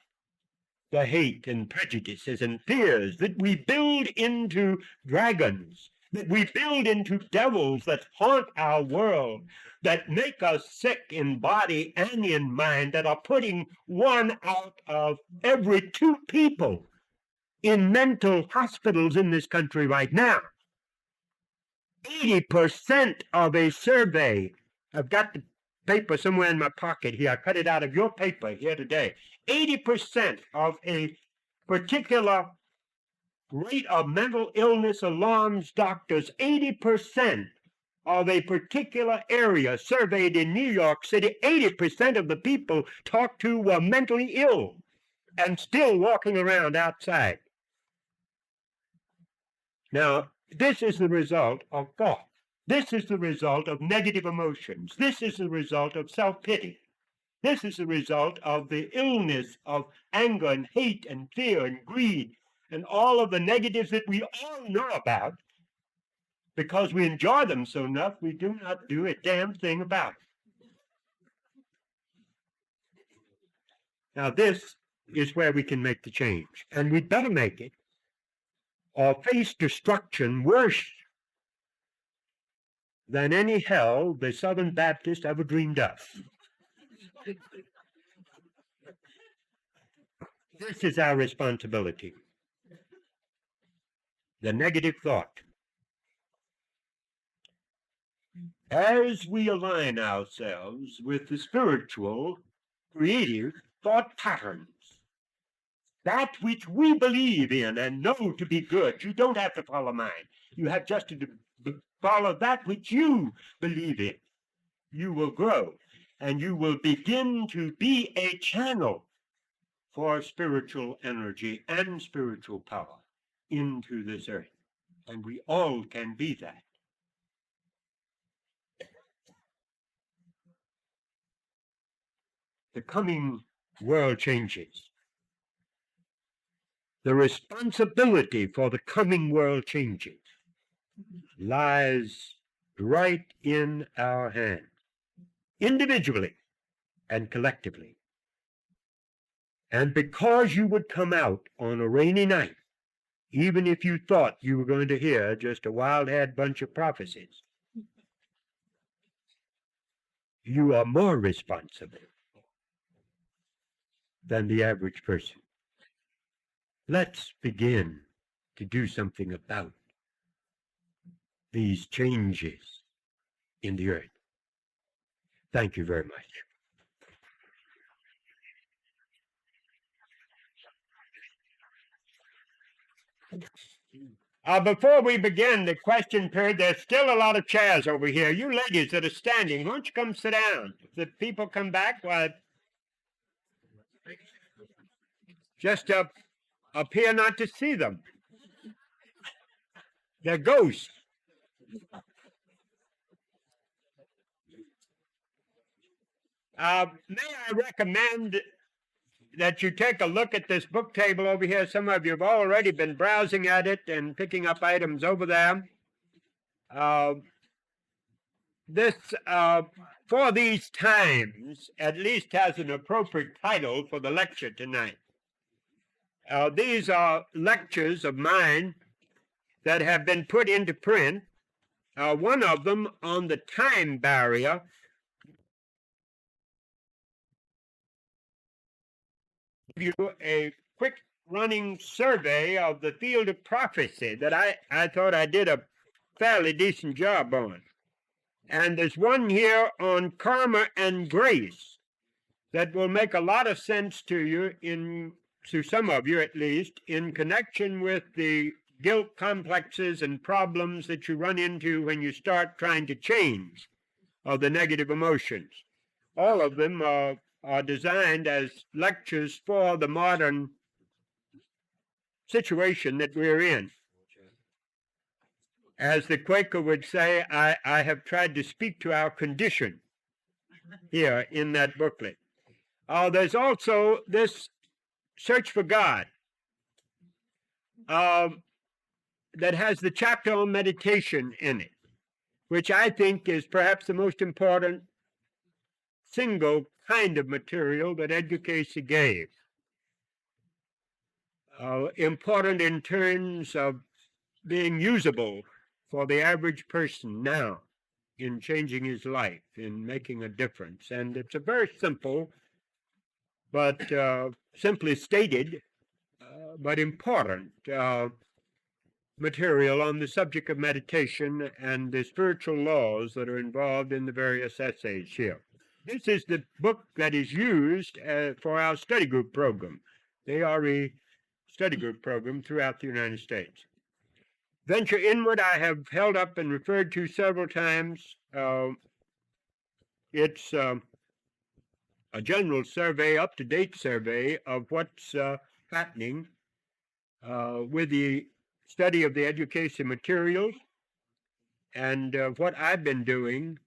Speaker 2: the hate and prejudices and fears that we build into dragons, that we build into devils that haunt our world, that make us sick in body and in mind, that are putting 1 out of every 2 people in mental hospitals in this country right now. 80% of a survey, I've got the paper somewhere in my pocket here, I cut it out of your paper here today. 80% of a particular rate of mental illness alarms doctors. 80% of a particular area surveyed in New York City, 80% of the people talked to were mentally ill and still walking around outside. Now, this is the result of thought. This is the result of negative emotions. This is the result of self-pity. This is the result of the illness of anger and hate and fear and greed and all of the negatives that we all know about because we enjoy them so enough, we do not do a damn thing about it. Now, this is where we can make the change, and we'd better make it, or face destruction worse than any hell the Southern Baptist ever dreamed of. This is our responsibility. The negative thought. As we align ourselves with the spiritual, creative thought patterns, that which we believe in and know to be good, you don't have to follow mine. You have just to follow that which you believe in. You will grow, and you will begin to be a channel for spiritual energy and spiritual power into this earth. And we all can be that. The coming world changes. The responsibility for the coming world changes lies right in our hands, individually and collectively. And because you would come out on a rainy night, even if you thought you were going to hear just a wild-haired bunch of prophecies, you are more responsible than the average person. Let's begin to do something about these changes in the earth. Thank you very much. Before we begin the question period, there's still a lot of chairs over here. You ladies that are standing, won't you come sit down? If the people come back, why, just appear not to see them. They're ghosts. May I recommend that you take a look at this book table over here. Some of you have already been browsing at it and picking up items over there. This, for these times, at least has an appropriate title for the lecture tonight. These are lectures of mine that have been put into print. One of them on the time barrier. You a quick running survey of the field of prophecy that I thought I did a fairly decent job on. And there's one here on karma and grace that will make a lot of sense to you, to some of you at least, in connection with the guilt complexes and problems that you run into when you start trying to change the negative emotions. All of them are designed as lectures for the modern situation that we're in. As the Quaker would say, I have tried to speak to our condition here in that booklet. There's also this Search for God that has the chapter on meditation in it, which I think is perhaps the most important single kind of material that Edgar Cayce gave. Important in terms of being usable for the average person now in changing his life, in making a difference. And it's a very simple, but simply stated, but important material on the subject of meditation and the spiritual laws that are involved in the various essays here. This is the book that is used for our study group program, the ARE study group program throughout the United States. Venture Inward I have held up and referred to several times. It's a general survey, up-to-date survey of what's happening with the study of the education materials and what I've been doing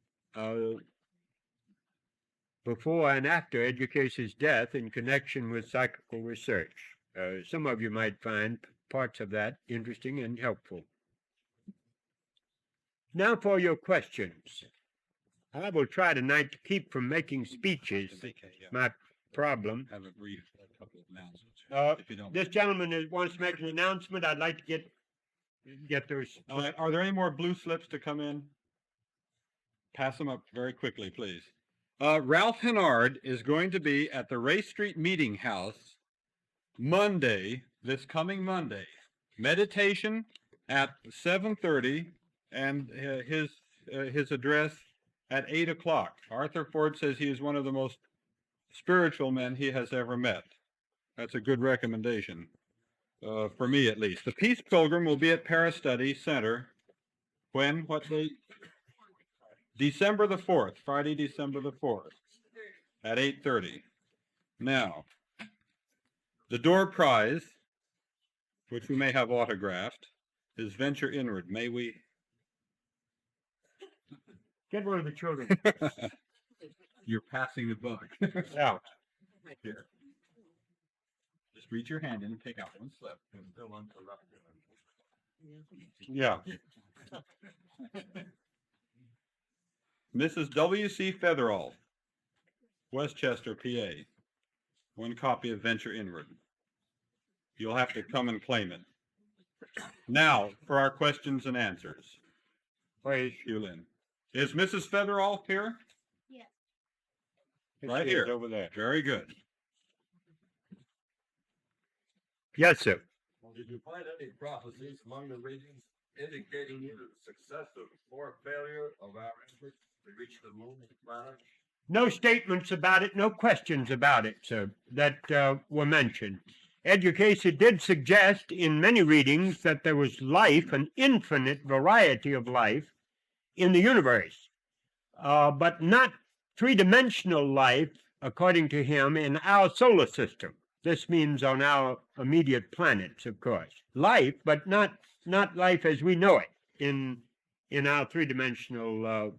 Speaker 2: before and after Edgar Cayce's death in connection with psychical research. Some of you might find parts of that interesting and helpful. Now for your questions. I will try tonight to keep from making speeches. My problem.
Speaker 1: Have a brief couple of announcements. If you don't.
Speaker 2: This gentleman wants to make an announcement. I'd like to get those.
Speaker 1: Are there any more blue slips to come in? Pass them up very quickly, please. Ralph Hennard is going to be at the Ray Street Meeting House Monday, this coming Monday. Meditation at 7:30, and his address at 8 o'clock. Arthur Ford says he is one of the most spiritual men he has ever met. That's a good recommendation, for me at least. The Peace Pilgrim will be at Paris Study Center. When? What date? December the 4th, Friday, December the 4th, at 8:30. Now, the door prize, which we may have autographed, is Venture Inward. May we?
Speaker 2: Get one of the children.
Speaker 1: You're passing the buck.
Speaker 2: Yeah.
Speaker 1: Here. Just reach your hand in and take out one slip.
Speaker 2: Yeah.
Speaker 1: Mrs. W.C. Featherall, Westchester, PA. One copy of Venture Inward. You'll have to come and claim it. Now, for our questions and answers.
Speaker 2: Please.
Speaker 1: Hugh, Lynn. Is Mrs. Featherall here?
Speaker 3: Yes.
Speaker 1: Right here.
Speaker 2: Over there.
Speaker 1: Very good.
Speaker 2: Yes, sir.
Speaker 4: Did you find any prophecies among the readings indicating either the success or failure of our efforts to reach the moon and planet?
Speaker 2: No statements about it, no questions about it, sir, that were mentioned. Edgar Cayce did suggest in many readings that there was life, an infinite variety of life in the universe, but not three-dimensional life, according to him, in our solar system. This means on our immediate planets, of course. Life, but not life as we know it in our three-dimensional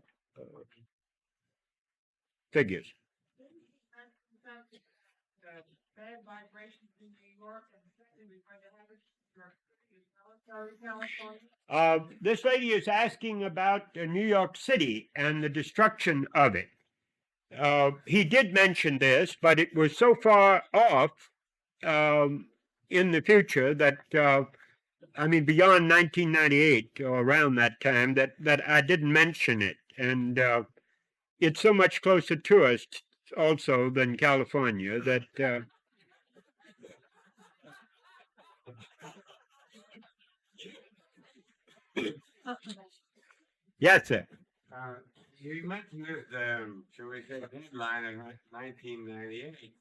Speaker 2: figures.
Speaker 3: Bad vibrations in New York and
Speaker 2: This lady is asking about New York City and the destruction of it. He did mention this, but it was so far off in the future that, beyond 1998 or around that time, that I didn't mention it. And it's so much closer to us also than California that... Yes, sir.
Speaker 5: You mentioned this, shall we say, deadline in 1998.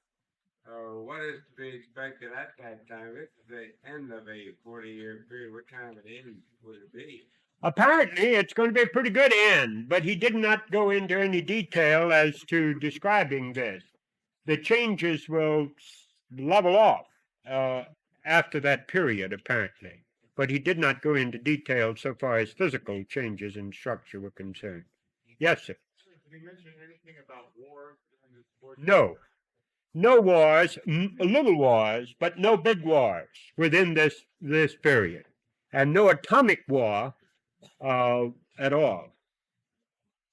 Speaker 5: What is to be expected at that time? This is the end of a 40-year period. What kind of an end would it be?
Speaker 2: Apparently, it's going to be a pretty good end, but he did not go into any detail as to describing this. The changes will level off after that period, apparently. But he did not go into detail so far as physical changes in structure were concerned. Yes, sir.
Speaker 4: Did he mention anything about war during this 40
Speaker 2: No. No wars, little wars, but no big wars within this period. And no atomic war at all.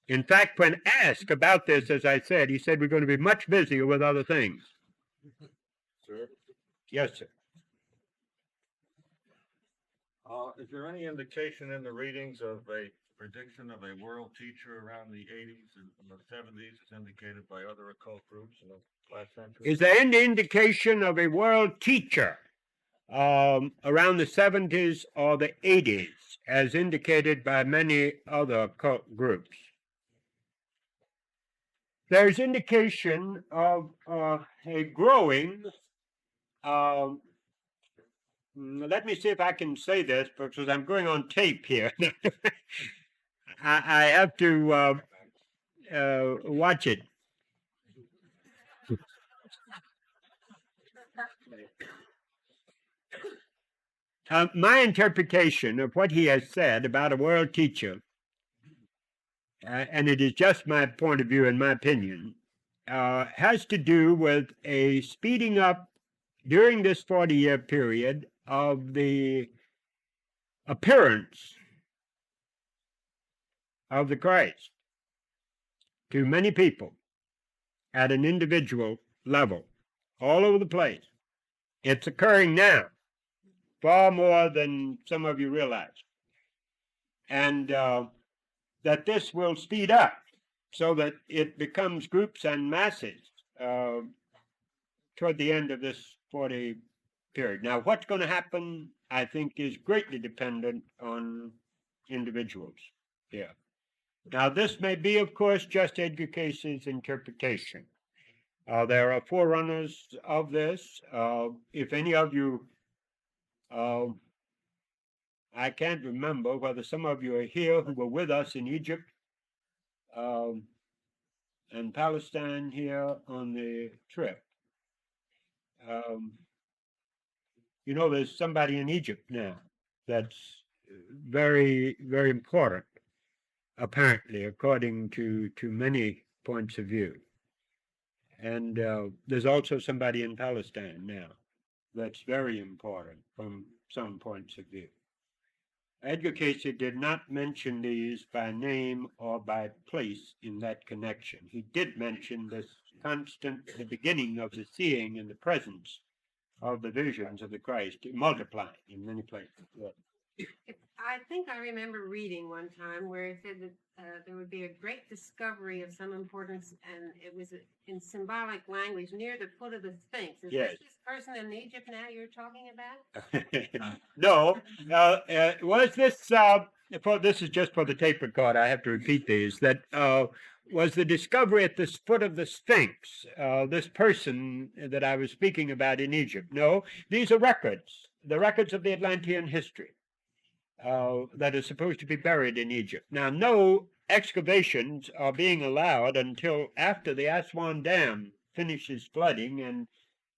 Speaker 2: In fact, when asked about this, as I said, he said we're going to be much busier with other things.
Speaker 4: Sir?
Speaker 2: Yes, sir.
Speaker 4: Is there any indication in the readings of a prediction of a world teacher around the 80s and the 70s as indicated by other occult groups in the last century?
Speaker 2: Is there any indication of a world teacher around the 70s or the 80s, as indicated by many other occult groups? There's indication of a growing, let me see if I can say this, because I'm going on tape here. I have to watch it. My interpretation of what he has said about a world teacher, and it is just my point of view and my opinion, has to do with a speeding up during this 40-year period of the appearance of the Christ to many people at an individual level, all over the place. It's occurring now, far more than some of you realize. And that this will speed up so that it becomes groups and masses toward the end of this 40 period. Now, what's going to happen, I think, is greatly dependent on individuals here. Now, this may be, of course, just Edgar Cayce's interpretation. There are forerunners of this. If any of you, I can't remember whether some of you are here who were with us in Egypt and Palestine here on the trip. You know, there's somebody in Egypt now that's very, very important, apparently, according to many points of view. And there's also somebody in Palestine now that's very important from some points of view. Edgar Cayce did not mention these by name or by place in that connection. He did mention this constant, the beginning of the seeing and the presence of the visions of the Christ, multiplying in many places. Yes.
Speaker 6: I think I remember reading one time where it said that there would be a great discovery of some importance, and it was in symbolic language near the foot of the Sphinx. Is
Speaker 2: Yes.
Speaker 6: this person in Egypt now you're talking about?
Speaker 2: No, was this, this is just for the tape record, I have to repeat these, that was the discovery at the foot of the Sphinx, this person that I was speaking about in Egypt. No, these are records, the records of the Atlantean history. That is supposed to be buried in Egypt. Now, no excavations are being allowed until after the Aswan Dam finishes flooding, and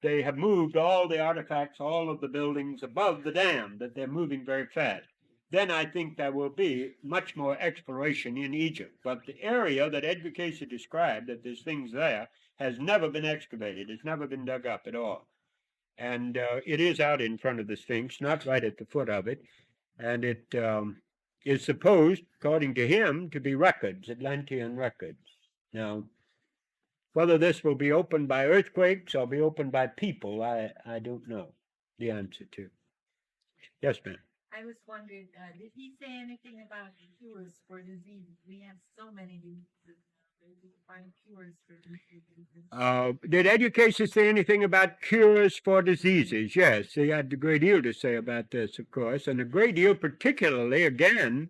Speaker 2: they have moved all the artifacts, all of the buildings above the dam, that they're moving very fast. Then I think there will be much more exploration in Egypt. But the area that Edgar Cayce described, that there's things there, has never been excavated. It's never been dug up at all. And it is out in front of the Sphinx, not right at the foot of it. And it is supposed, according to him, to be records, Atlantean records. Now, whether this will be opened by earthquakes or be opened by people, I don't know the answer to. Yes, ma'am.
Speaker 3: I was wondering, did he say anything about cures for diseases? We have so many diseases. To find cures for diseases.
Speaker 2: Did Edgar Cayce say anything about cures for diseases? Yes, he had a great deal to say about this, of course, and a great deal particularly, again,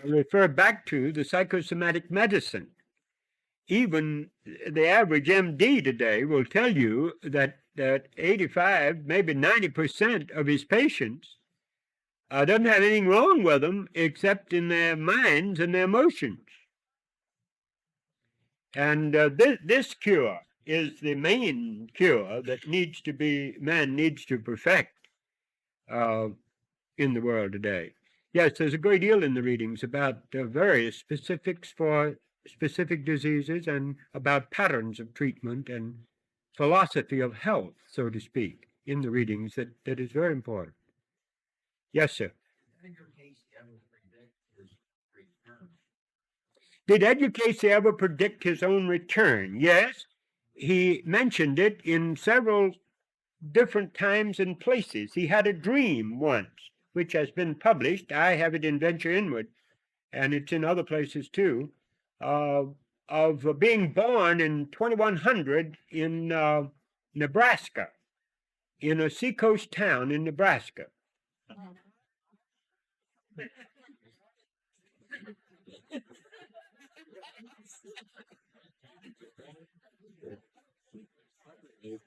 Speaker 2: refer back to the psychosomatic medicine. Even the average MD today will tell you that 85, maybe 90% of his patients doesn't have anything wrong with them except in their minds and their emotions. And this cure is the main cure that man needs to perfect in the world today. Yes, there's a great deal in the readings about various specifics for specific diseases and about patterns of treatment and philosophy of health, so to speak, in the readings that is very important. Yes, sir. Did Edgar Cayce ever predict his own return? Yes, he mentioned it in several different times and places. He had a dream once, which has been published. I have it in Venture Inward, and it's in other places too, of being born in 2100 in Nebraska, in a seacoast town in Nebraska.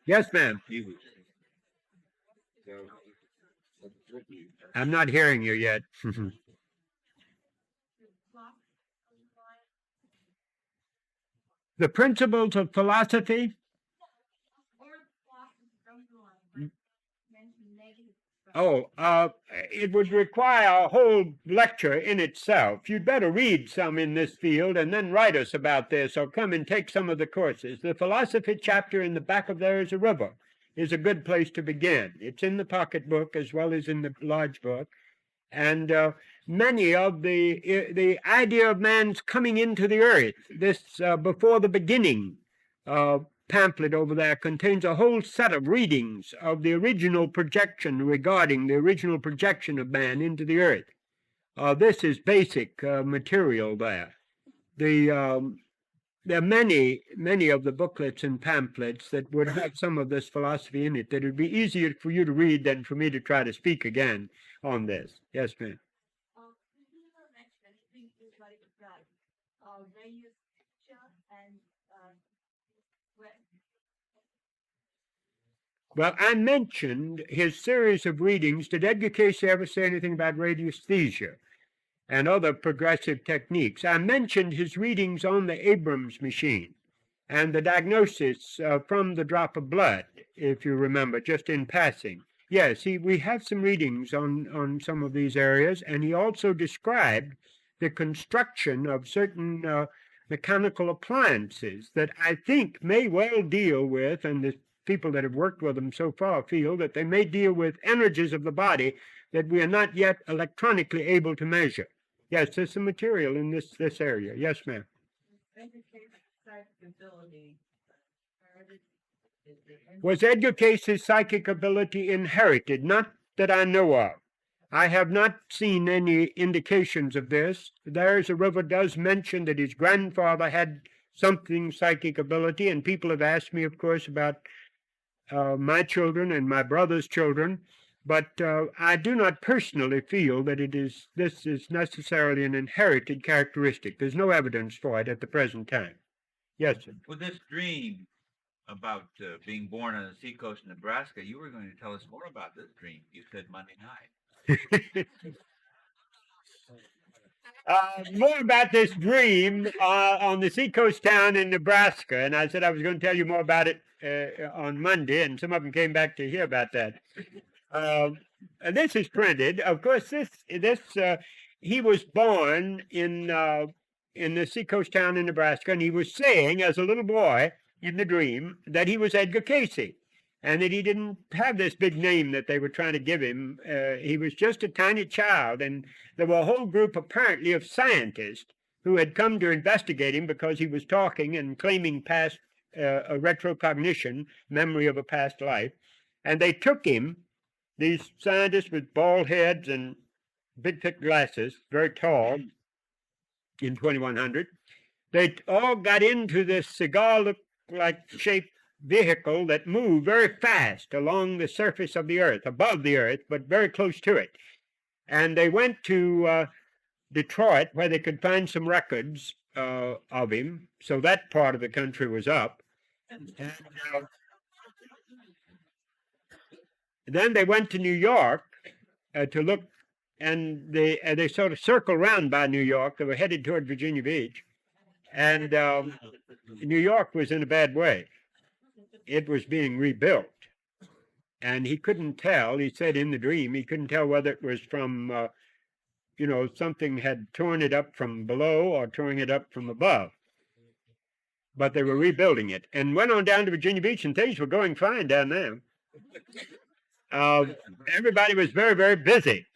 Speaker 2: Yes, ma'am. I'm not hearing you yet. The principles of philosophy? Oh, it would require a whole lecture in itself. You'd better read some in this field and then write us about this, or come and take some of the courses. The philosophy chapter in the back of There Is a River is a good place to begin. It's in the pocket book as well as in the large book, And many of the idea of man's coming into the earth, this before the beginning pamphlet over there contains a whole set of readings of the original projection regarding the original projection of man into the earth. This is basic material there. There are many of the booklets and pamphlets that would have some of this philosophy in it that it would be easier for you to read than for me to try to speak again on this. Yes, ma'am.
Speaker 3: Did you ever mention anything like that? Radio picture and web.
Speaker 2: Well, I mentioned his series of readings. Did Edgar Cayce ever say anything about radiesthesia and other progressive techniques? I mentioned his readings on the Abrams machine and the diagnosis from the drop of blood, if you remember, just in passing. Yes, we have some readings on some of these areas, and he also described the construction of certain mechanical appliances that I think may well deal with, and the people that have worked with them so far feel that they may deal with energies of the body that we are not yet electronically able to measure. Yes, there's some material in this area. Yes, ma'am. Was Edgar Cayce's psychic ability inherited? Not that I know of. I have not seen any indications of this. There's a river does mention that his grandfather had something psychic ability, and people have asked me, of course, about my children and my brother's children, but I do not personally feel that this is necessarily an inherited characteristic. There's no evidence for it at the present time. Yes, sir.
Speaker 7: With this dream about being born on the seacoast of Nebraska, you were going to tell us more about this dream. You said Monday night.
Speaker 2: More about this dream on the seacoast town in Nebraska, and I said I was going to tell you more about it on Monday, and some of them came back to hear about that. And this is printed. Of course, he was born in the seacoast town in Nebraska, and he was saying as a little boy in the dream that he was Edgar Cayce, and that he didn't have this big name that they were trying to give him. He was just a tiny child, and there were a whole group apparently of scientists who had come to investigate him because he was talking and claiming past a retrocognition, memory of a past life, and they took him, these scientists with bald heads and big thick glasses, very tall, in 2100, they all got into this cigar-like shaped vehicle that moved very fast along the surface of the earth, above the earth, but very close to it. And they went to Detroit, where they could find some records of him. So that part of the country was up. And then they went to New York to look, and they sort of circled around by New York. They were headed toward Virginia Beach. And New York was in a bad way. It was being rebuilt. And he couldn't tell, he said in the dream, he couldn't tell whether it was from, something had torn it up from below or torn it up from above. But they were rebuilding it. And went on down to Virginia Beach, and things were going fine down there. Everybody was very, very busy.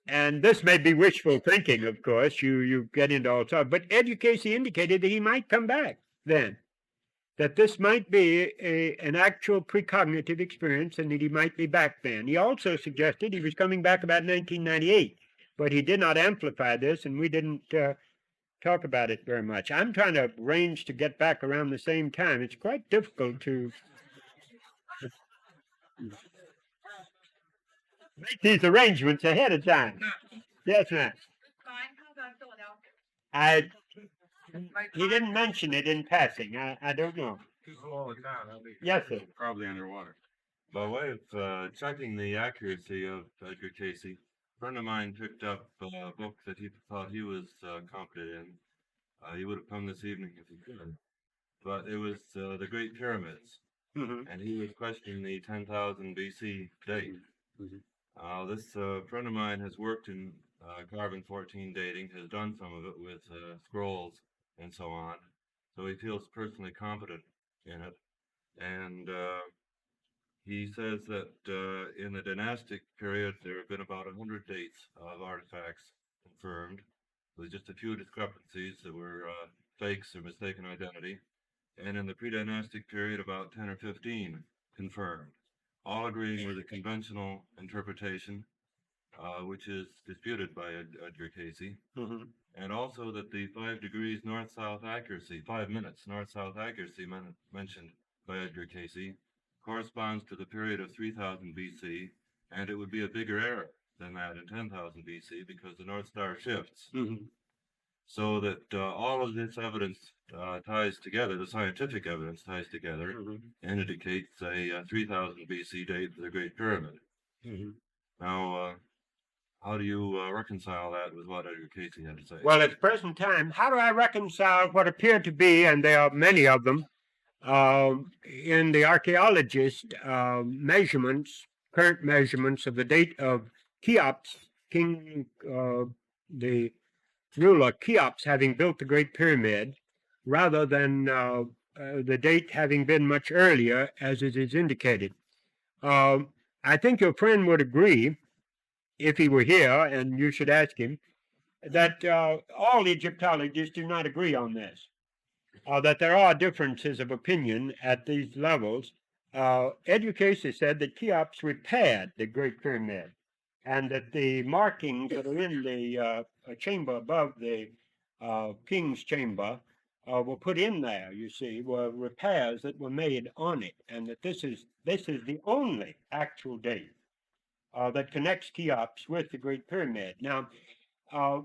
Speaker 2: And this may be wishful thinking, of course. You get into all sorts. But Edgar Cayce indicated that he might come back then, that this might be an actual precognitive experience and that he might be back then. He also suggested he was coming back about 1998, but he did not amplify this, and we didn't talk about it very much. I'm trying to arrange to get back around the same time. It's quite difficult to make these arrangements ahead of time. Yes, ma'am. He didn't mention it in passing. I don't know.
Speaker 4: All the time. I'll be
Speaker 2: Yes, sir.
Speaker 4: probably underwater. By way of checking the accuracy of Edgar Cayce, a friend of mine picked up a book that he thought he was competent in. He would have come this evening if he could. But it was the Great Pyramids.
Speaker 2: Mm-hmm.
Speaker 4: And he was questioning the 10,000 BC date.
Speaker 2: Mm-hmm.
Speaker 4: This friend of mine has worked in carbon-14 dating, has done some of it with scrolls and so on. So he feels personally competent in it. And he says that in the dynastic period there have been about 100 dates of artifacts confirmed, with just a few discrepancies that were fakes or mistaken identity, and in the pre-dynastic period about 10 or 15 confirmed, all agreeing with a conventional interpretation, which is disputed by Edgar Cayce,
Speaker 2: Mhm.
Speaker 4: and also that the 5 degrees north-south accuracy, 5 minutes north-south accuracy mentioned by Edgar Cayce, corresponds to the period of 3000 BC, and it would be a bigger error than that in 10,000 BC because the North Star shifts.
Speaker 2: Mhm.
Speaker 4: So that all of this evidence ties together, the scientific evidence ties together,
Speaker 2: Mhm.
Speaker 4: and indicates a 3000 BC date for the Great Pyramid.
Speaker 2: Mhm.
Speaker 4: Now, how do you reconcile that with what Edgar Cayce had to say?
Speaker 2: Well, at the present time, how do I reconcile what appear to be, and there are many of them, in the archaeologist measurements, current measurements of the date of Cheops, the ruler Cheops having built the Great Pyramid, rather than the date having been much earlier, as it is indicated. I think your friend would agree, if he were here, and you should ask him, that all Egyptologists do not agree on this, that there are differences of opinion at these levels. Edgar Cayce said that Cheops repaired the Great Pyramid, and that the markings that are in the chamber above the king's chamber were put in there, you see, were repairs that were made on it, and that this is the only actual date that connects Cheops with the Great Pyramid. Now,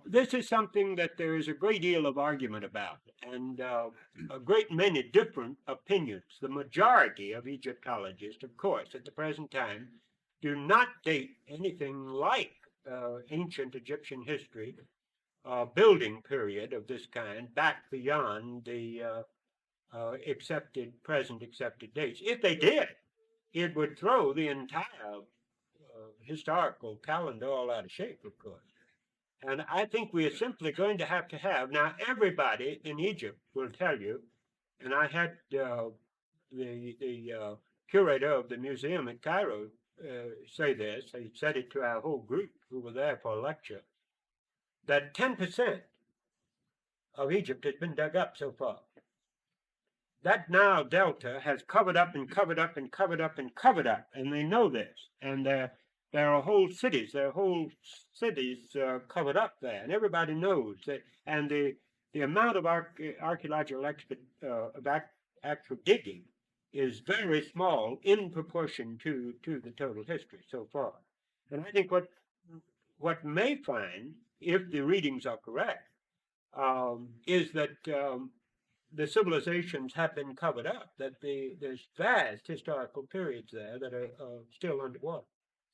Speaker 2: this is something that there is a great deal of argument about, and a great many different opinions. The majority of Egyptologists, of course, at the present time, do not date anything like ancient Egyptian history, building period of this kind, back beyond the present accepted dates. If they did, it would throw the entire historical calendar all out of shape, of course. And I think we are simply going to have, now everybody in Egypt will tell you, and I had the curator of the museum at Cairo say this, he said it to our whole group who were there for a lecture, that 10% of Egypt has been dug up so far. That Nile Delta has covered up and covered up and covered up and covered up, and they know this. And there are whole cities covered up there, and everybody knows that. And the amount of archaeological actual digging is very small in proportion to the total history so far. And I think what may find, if the readings are correct, is that the civilizations have been covered up, that there's vast historical periods there that are still underwater.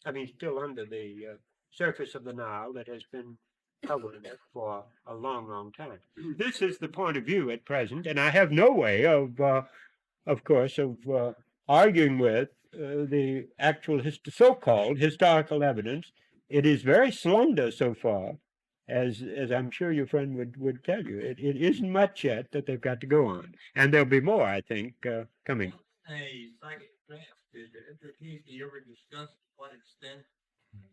Speaker 2: I mean, still under the surface of the Nile that has been covered for a long, long time. This is the point of view at present, and I have no way of course, of arguing with the actual so-called historical evidence. It is very slender so far, as I'm sure your friend would tell you. It isn't much yet that they've got to go on, and there'll be more, I think, coming.
Speaker 8: A psychic trance. Did Edgar Cayce ever discuss to what extent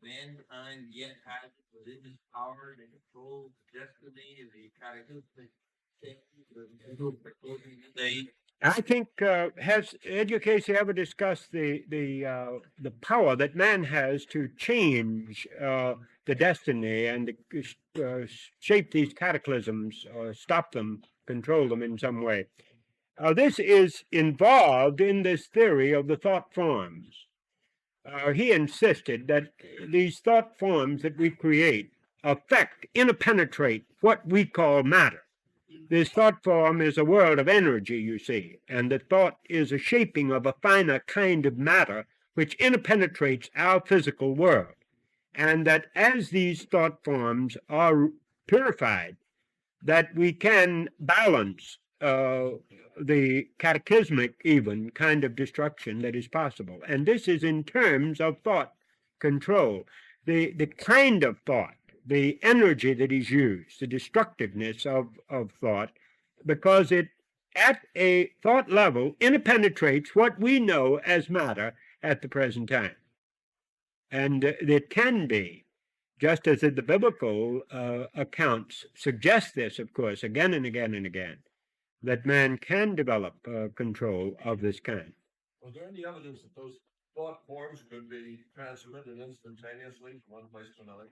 Speaker 8: mankind yet has within his power to control the destiny of the cataclysmic state?
Speaker 2: I think has Edgar Cayce ever discussed the power that man has to change the destiny and shape these cataclysms, or stop them, control them in some way? This is involved in this theory of the thought forms. He insisted that these thought forms that we create affect, interpenetrate what we call matter. This thought form is a world of energy, you see, and the thought is a shaping of a finer kind of matter which interpenetrates our physical world. And that as these thought forms are purified, that we can balance the cataclysmic, even, kind of destruction that is possible. And this is in terms of thought control. The kind of thought, the energy that is used, the destructiveness of thought, because it, at a thought level, interpenetrates what we know as matter at the present time. And it can be, just as the biblical accounts suggest this, of course, again and again and again, that man can develop control of this kind.
Speaker 9: Was there any evidence that those thought forms could be transmitted instantaneously from one place to another?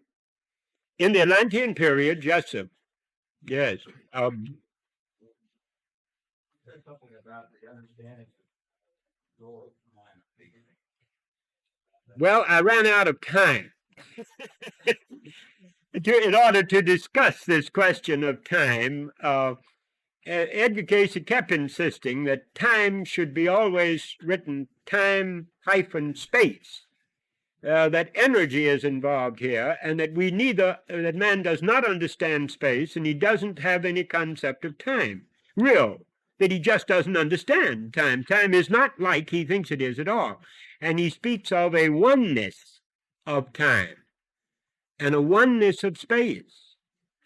Speaker 2: In the Atlantean period, yes, sir. Yes.
Speaker 8: There's something about the understanding of your mind.
Speaker 2: Well, I ran out of time. In order to discuss this question of time, Edgar Cayce kept insisting that time should be always written time-space, that energy is involved here, and that that man does not understand space, and he doesn't have any concept of time, that he just doesn't understand time. Time is not like he thinks it is at all. And he speaks of a oneness of time and a oneness of space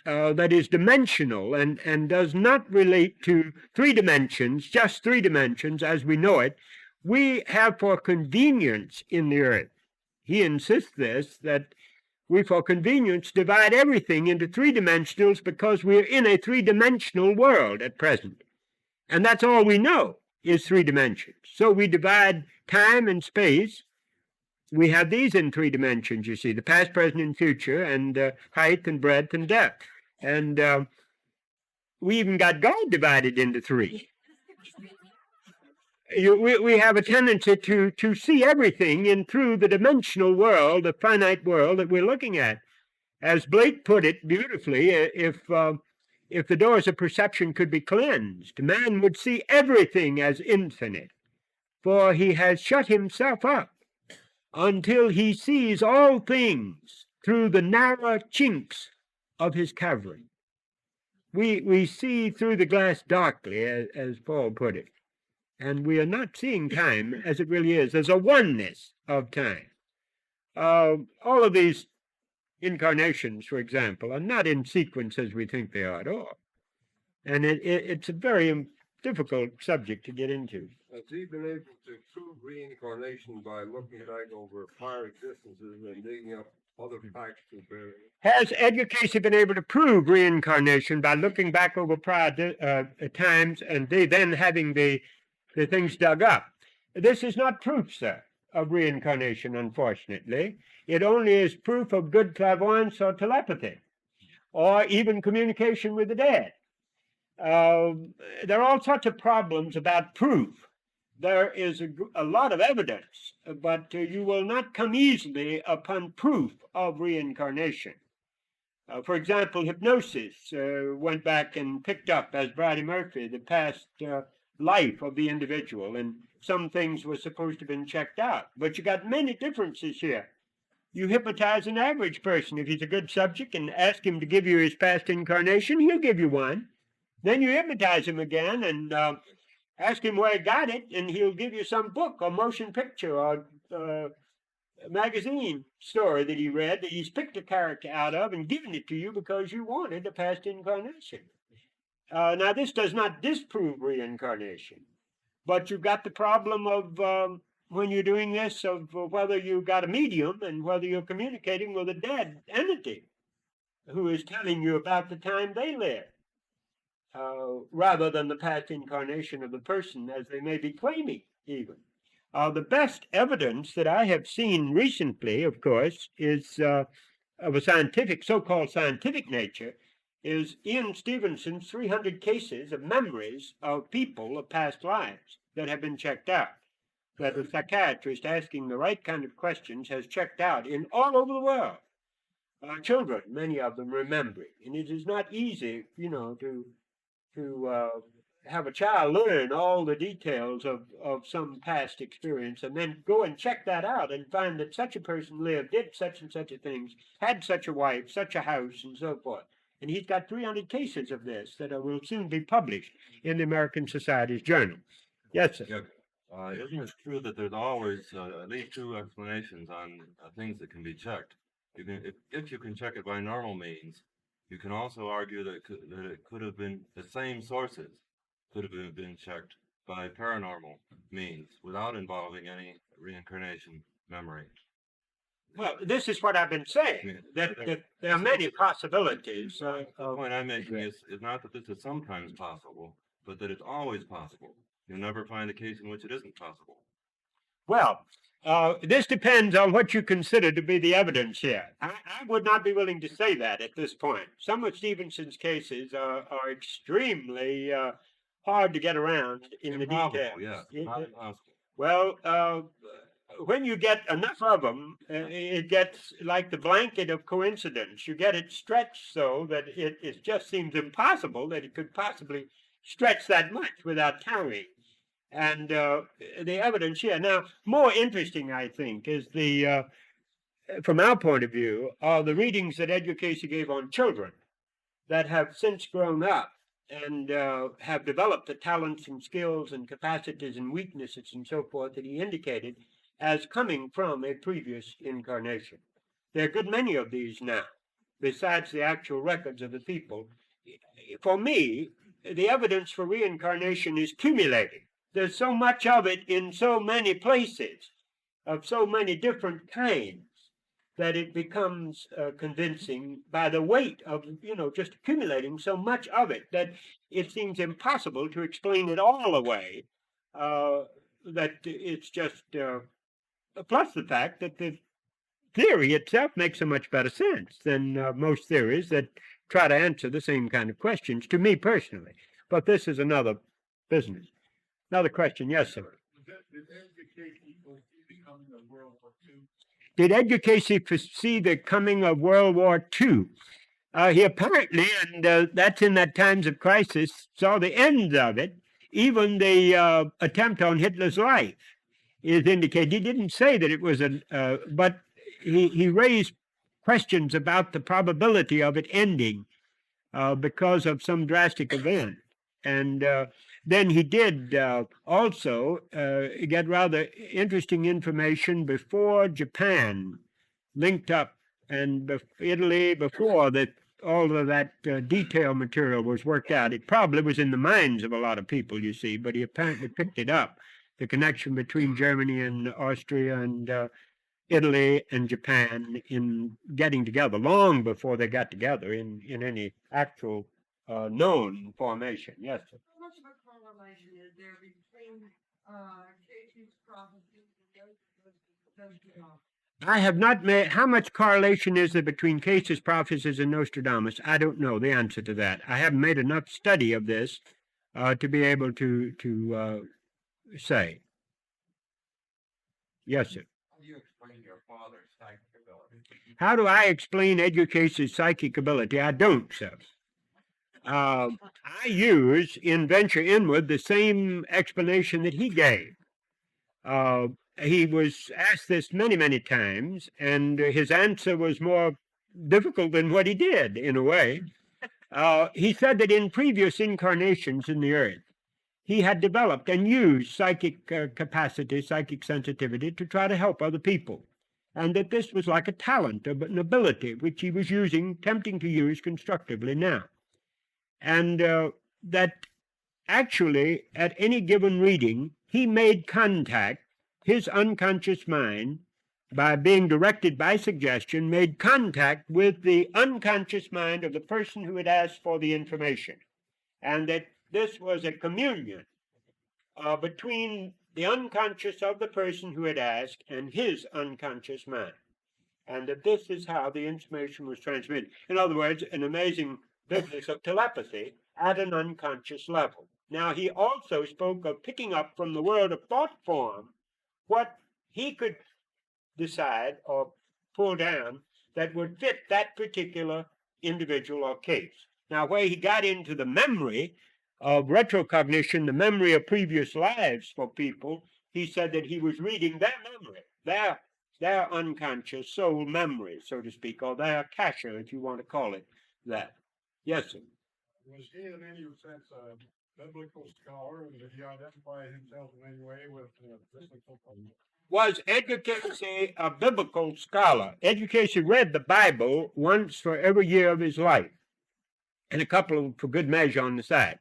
Speaker 2: that is dimensional and does not relate to 3 dimensions, just 3 dimensions as we know it. We have for convenience in the earth. He insists that we for convenience divide everything into 3 dimensionals because we're in a 3-dimensional world at present. And that's all we know is 3 dimensions. So we divide time and space. We have these in 3 dimensions, you see, the past, present, and future, and height and breadth and depth. And we even got God divided into 3. We have a tendency to see everything in through the dimensional world, the finite world that we're looking at. As Blake put it beautifully, if the doors of perception could be cleansed, man would see everything as infinite, for he has shut himself up until he sees all things through the narrow chinks of his covering. We see through the glass darkly, as Paul put it, and we are not seeing time as it really is. There's a oneness of time. All of these incarnations, for example, are not in sequence as we think they are at all. And it's a very difficult subject to get into.
Speaker 9: Has he been able to prove reincarnation by looking back over prior existences and digging up other facts to bear?
Speaker 2: Has Edgar Cayce been able to prove reincarnation by looking back over prior times and then having the things dug up? This is not proof, sir, of reincarnation, unfortunately. It only is proof of good clairvoyance or telepathy, or even communication with the dead. There are all sorts of problems about proof. There is a lot of evidence, but you will not come easily upon proof of reincarnation. For example, hypnosis went back and picked up, as Bradley Murphy, the past life of the individual, and some things were supposed to have been checked out. But you got many differences here. You hypnotize an average person. If he's a good subject and ask him to give you his past incarnation, he'll give you one. Then you hypnotize him again and ask him where he got it, and he'll give you some book or motion picture or magazine story that he read that he's picked a character out of and given it to you because you wanted a past incarnation. Now, this does not disprove reincarnation, but you've got the problem of when you're doing this, of whether you've got a medium and whether you're communicating with a dead entity who is telling you about the time they lived, rather than the past incarnation of the person, as they may be claiming even. The best evidence that I have seen recently, of course, is of a scientific, so-called scientific nature, is Ian Stevenson's 300 cases of memories of people of past lives that have been checked out, that a psychiatrist asking the right kind of questions has checked out in all over the world. Children, many of them remembering. And it is not easy, to have a child learn all the details of some past experience and then go and check that out and find that such a person lived, did such and such a things, had such a wife, such a house, and so forth. And he's got 300 cases of this that will soon be published in the American Society's Journal. Yes, sir.
Speaker 4: Isn't it true that there's always at least 2 explanations on things that can be checked? If you can check it by normal means, you can also argue that it could have been the same sources could have been checked by paranormal means without involving any reincarnation memory.
Speaker 2: Well, this is what I've been saying, that there are many possibilities.
Speaker 4: The point I'm making is not that this is sometimes possible, but that it's always possible. You'll never find a case in which it isn't possible.
Speaker 2: Well, this depends on what you consider to be the evidence here. I would not be willing to say that at this point. Some of Stevenson's cases are extremely hard to get around in the detail.
Speaker 4: Yeah, not impossible.
Speaker 2: Well, when you get enough of them, it gets like the blanket of coincidence. You get it stretched so that it just seems impossible that it could possibly stretch that much without carrying. And the evidence here. Now, more interesting, I think, is from our point of view, are the readings that Edgar Cayce gave on children that have since grown up and have developed the talents and skills and capacities and weaknesses and so forth that he indicated as coming from a previous incarnation. There are a good many of these now, besides the actual records of the people. For me, the evidence for reincarnation is accumulating. There's so much of it in so many places, of so many different kinds, that it becomes convincing by the weight of, just accumulating so much of it that it seems impossible to explain it all away. That it's just, plus the fact that the theory itself makes so much better sense than most theories that try to answer the same kind of questions, to me personally. But this is another business. Another question, yes, sir. Did Edgar Cayce foresee the coming of World War II? He apparently, and that's in that times of crisis, saw the end of it. Even the attempt on Hitler's life is indicated. He didn't say that it was but he raised questions about the probability of it ending because of some drastic event. And then he did also get rather interesting information before Japan linked up and Italy before all of that detail material was worked out. It probably was in the minds of a lot of people, you see, but he apparently picked it up, the connection between Germany and Austria and Italy and Japan in getting together long before they got together in any actual known formation. Yes, sir.
Speaker 3: How much of a correlation is there between Cayce's prophecies and those
Speaker 2: I have not made. How much correlation is there between Cayce's prophecies and Nostradamus? I don't know the answer to that. I haven't made enough study of this to be able to say. Yes, sir.
Speaker 5: How do you explain your father's psychic ability?
Speaker 2: How do I explain Edgar Cayce's psychic ability? I don't, sir. I use in Venture Inward the same explanation that he gave. He was asked this many, many times, and his answer was more difficult than what he did, in a way. He said that in previous incarnations in the earth, he had developed and used psychic capacity, psychic sensitivity to try to help other people, and that this was like a talent, an ability, which he was attempting to use constructively now. And that actually, at any given reading, he made contact. His unconscious mind, by being directed by suggestion, made contact with the unconscious mind of the person who had asked for the information. And that this was a communion between the unconscious of the person who had asked and his unconscious mind. And that this is how the information was transmitted. In other words, an amazing business of telepathy at an unconscious level. Now, he also spoke of picking up from the world of thought form what he could decide or pull down that would fit that particular individual or case. Now, where he got into the memory of retrocognition, the memory of previous lives for people, he said that he was reading their memory, their unconscious soul memory, so to speak, or their cache, if you want to call it that. Yes, sir.
Speaker 10: Was he in any sense a biblical scholar, and did he identify himself in any way with biblical?
Speaker 2: Was Edgar Cayce a biblical scholar? Edgar Cayce read the Bible once for every year of his life, and a couple for good measure on the side.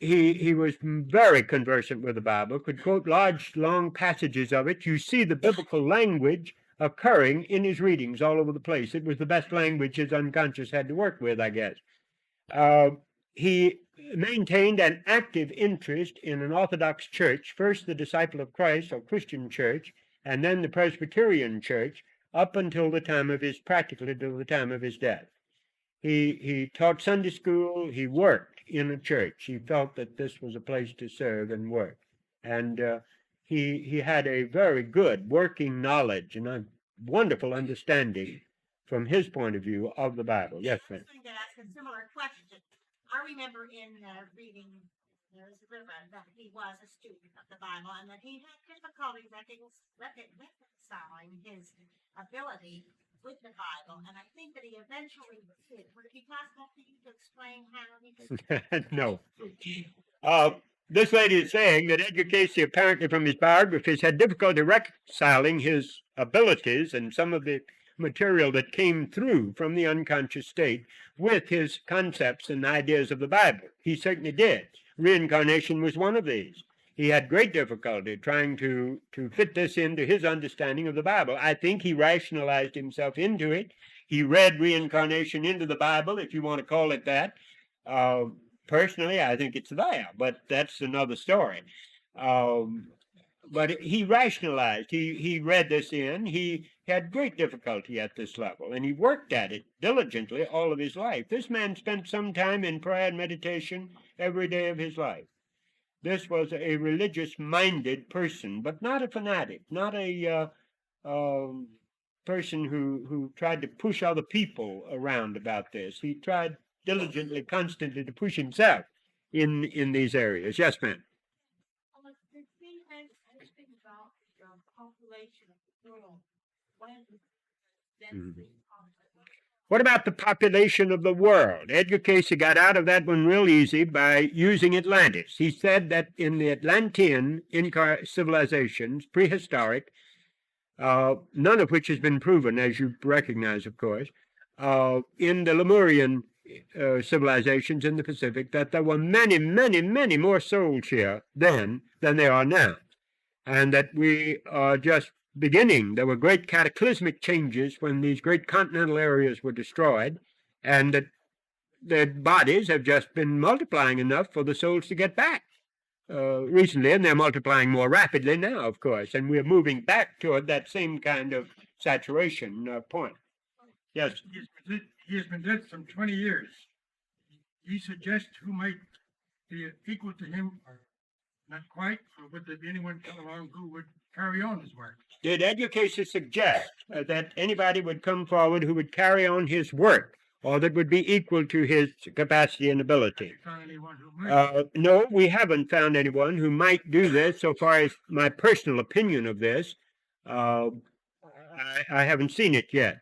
Speaker 2: he was very conversant with the Bible, could quote large, long passages of it. You see the biblical language occurring in his readings all over the place. It was the best language his unconscious had to work with, I guess. He maintained an active interest in an Orthodox church, first the Disciple of Christ, or Christian church, and then the Presbyterian church, up until the time of his, practically till the time of his death. He taught Sunday school, he worked in a church. He felt that this was a place to serve and work. And he had a very good working knowledge and a wonderful understanding from his point of view of the Bible. Yes,
Speaker 3: I
Speaker 2: ma'am.
Speaker 3: was going to ask a similar question. I remember in reading there's a river that he was a student of the Bible and that he had difficulty reconciling his ability with the Bible. And I think that he eventually did. Would it be possible for you to explain how he did?
Speaker 2: No. This lady is saying that Edgar Cayce, apparently from his biographies, had difficulty reconciling his abilities and some of the material that came through from the unconscious state with his concepts and ideas of the Bible. He certainly did. Reincarnation was one of these. He had great difficulty trying to fit this into his understanding of the Bible. I think he rationalized himself into it. He read reincarnation into the Bible, if you want to call it that. Personally, I think it's there, but that's another story. But he rationalized. He read this in. He had great difficulty at this level, and he worked at it diligently all of his life. This man spent some time in prayer and meditation every day of his life. This was a religious-minded person, but not a fanatic, not a person who tried to push other people around about this. He tried diligently, constantly to push himself in these areas. Yes, ma'am.
Speaker 3: Did he have anything about the population of the world? When density
Speaker 2: What about the population of the world? Edgar Cayce got out of that one real easy by using Atlantis. He said that in the Atlantean civilizations, prehistoric, none of which has been proven, as you recognize, of course, in the Lemurian civilizations in the Pacific, that there were many, many, many more souls here then than there are now, and that we are just beginning. There were great cataclysmic changes when these great continental areas were destroyed, and that their bodies have just been multiplying enough for the souls to get back recently, and they're multiplying more rapidly now, of course, and we're moving back toward that same kind of saturation point. Yes.
Speaker 10: He has been dead some 20 years. He suggests who might be equal to him, or not quite, or would there be anyone come along who would carry on his work?
Speaker 2: Did Edgar Cayce suggest that anybody would come forward who would carry on his work, or that would be equal to his capacity and ability?
Speaker 10: Found anyone who might?
Speaker 2: No, we haven't found anyone who might do this. So far as my personal opinion of this, I haven't seen it yet.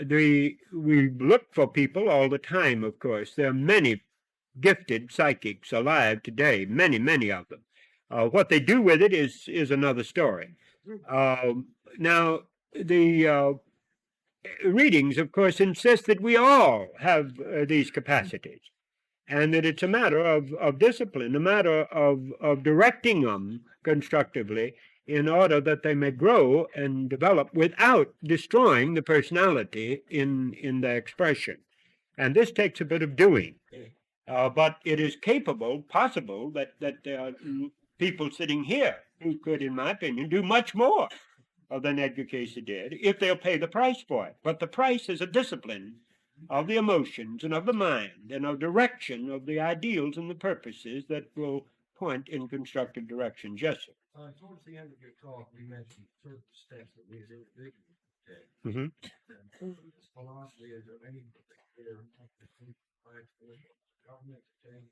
Speaker 2: We look for people all the time, of course. There are many gifted psychics alive today, many, many of them. What they do with it is another story. Now, the readings, of course, insist that we all have these capacities, and that it's a matter of discipline, a matter of directing them constructively in order that they may grow and develop without destroying the personality in their expression. And this takes a bit of doing. But it is possible that there are people sitting here who could, in my opinion, do much more than Edgar Cayce did if they'll pay the price for it. But the price is a discipline of the emotions and of the mind and of direction of the ideals and the purposes that will point in constructive directions. Yes, sir.
Speaker 10: Towards the end of your talk, we mentioned certain steps that we as individuals take.
Speaker 2: Mhm.
Speaker 10: This philosophy, is there any particular government take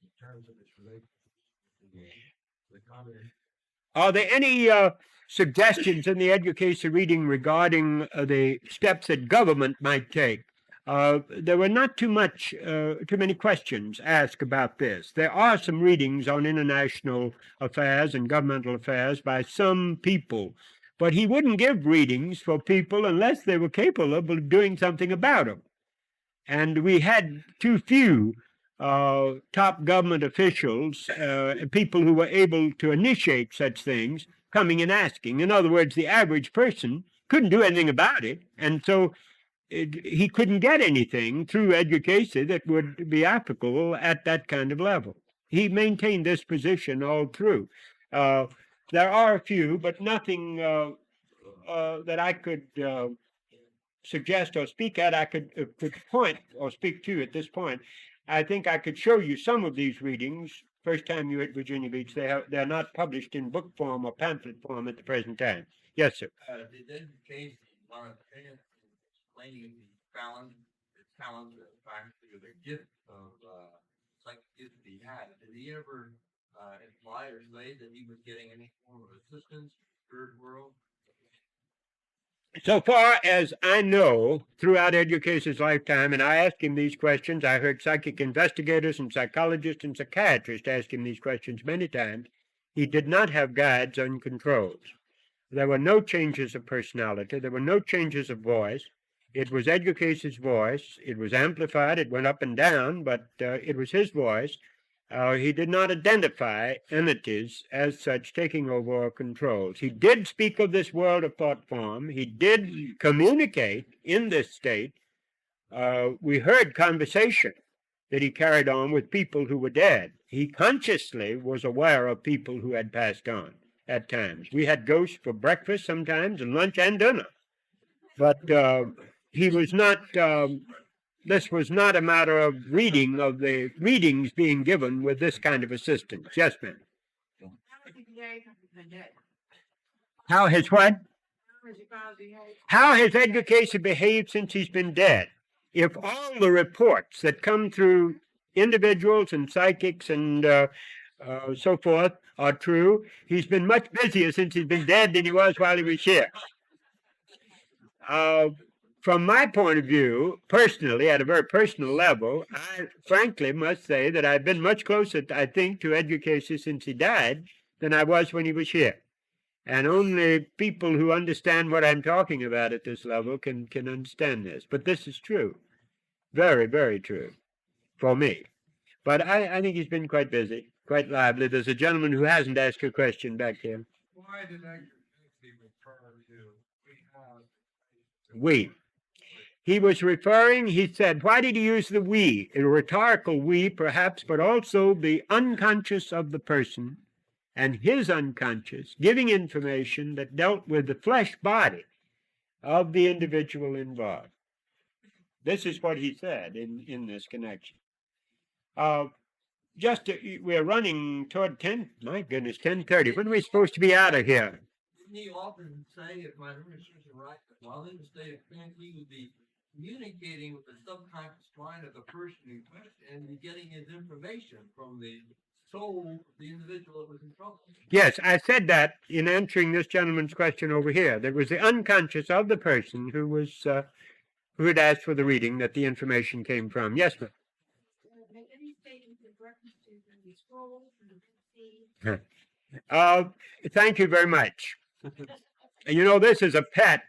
Speaker 10: in terms of its relationship to the communist?
Speaker 2: Are there any suggestions in the Edgar Cayce reading regarding the steps that government might take? There were not too many questions asked about this. There are some readings on international affairs and governmental affairs by some people, but he wouldn't give readings for people unless they were capable of doing something about them. And we had too few top government officials, people who were able to initiate such things, coming and asking. In other words, the average person couldn't do anything about it, and so he couldn't get anything through Edgar Cayce that would be applicable at that kind of level. He maintained this position all through. There are a few, but nothing that I could suggest or speak at. I could point or speak to at this point. I think I could show you some of these readings. First time you're at Virginia Beach, they're not published in book form or pamphlet form at the present time. Yes, sir.
Speaker 8: Did Edgar Cayce want to explaining the talent, the faculty, or the gift of psychic he had? Did he ever imply or say that he was getting any form of assistance, third world?
Speaker 2: So far as I know, throughout Edgar Cayce's lifetime, and I asked him these questions, I heard psychic investigators and psychologists and psychiatrists ask him these questions many times, he did not have guides and controls. There were no changes of personality. There were no changes of voice. It was Edgar Cayce's voice. It was amplified. It went up and down, but it was his voice. He did not identify entities as such taking over or controls. He did speak of this world of thought form. He did communicate in this state. We heard conversation that he carried on with people who were dead. He consciously was aware of people who had passed on at times. We had ghosts for breakfast sometimes, and lunch and dinner. But he was not... this was not a matter of reading, of the readings being given with this kind of assistance. Yes, ma'am. How has what? How has Edgar Cayce behaved since he's been dead? If all the reports that come through individuals and psychics and so forth are true, he's been much busier since he's been dead than he was while he was here. From my point of view, personally, at a very personal level, I frankly must say that I've been much closer, I think, to Edgar Cayce since he died than I was when he was here. And only people who understand what I'm talking about at this level can understand this. But this is true. Very, very true for me. But I think he's been quite busy, quite lively. There's a gentleman who hasn't asked a question back there.
Speaker 9: Why did Edgar Cayce refer to
Speaker 2: We. He was referring, he said, why did he use the we? A rhetorical we, perhaps, but also the unconscious of the person and his unconscious, giving information that dealt with the flesh body of the individual involved. This is what he said in this connection. We're running toward 10, my goodness, 10:30. When are we supposed to be out of here?
Speaker 8: Didn't he often say, if my memory serves me right, that while in the state of trance, he would be communicating with the subconscious mind of the person in question and be getting his information from the soul of the individual that was in trouble?
Speaker 2: Yes, I said that in answering this gentleman's question over here. There was the unconscious of the person who was who had asked for the reading that the information came from. Yes, ma'am. Thank you very much. You know, this is a pet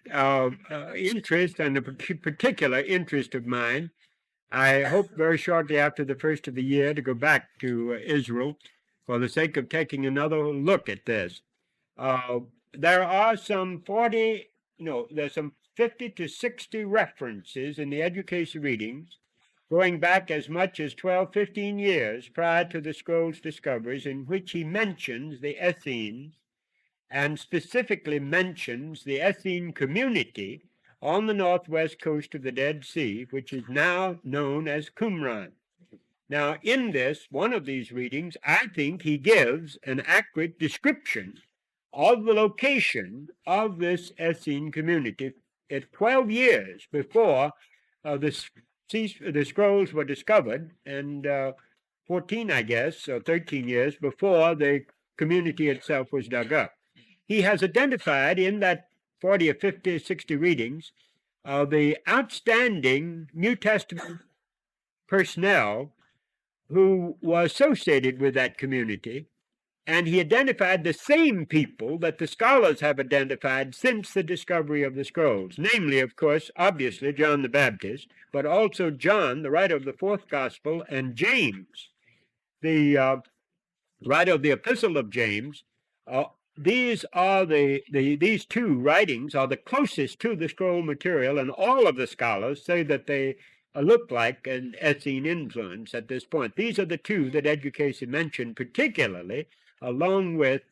Speaker 2: interest and a particular interest of mine. I hope very shortly after the first of the year to go back to Israel for the sake of taking another look at this. There are some 50 to 60 references in the Edgar Cayce readings going back as much as 12, 15 years prior to the scroll's discoveries, in which he mentions the Essenes and specifically mentions the Essene community on the northwest coast of the Dead Sea, which is now known as Qumran. Now, in this, one of these readings, I think he gives an accurate description of the location of this Essene community at 12 years before the scrolls were discovered, and 14, I guess, or 13 years before the community itself was dug up. He has identified in that 40 or 50, 60 readings the outstanding New Testament personnel who were associated with that community And he identified the same people that the scholars have identified since the discovery of the scrolls, namely, of course, obviously John the Baptist, but also John, the writer of the fourth gospel, and James, the writer of the Epistle of James. These are these two writings are the closest to the scroll material, and all of the scholars say that they look like an Essene influence at this point. These are the two that Edgar Cayce mentioned particularly, along with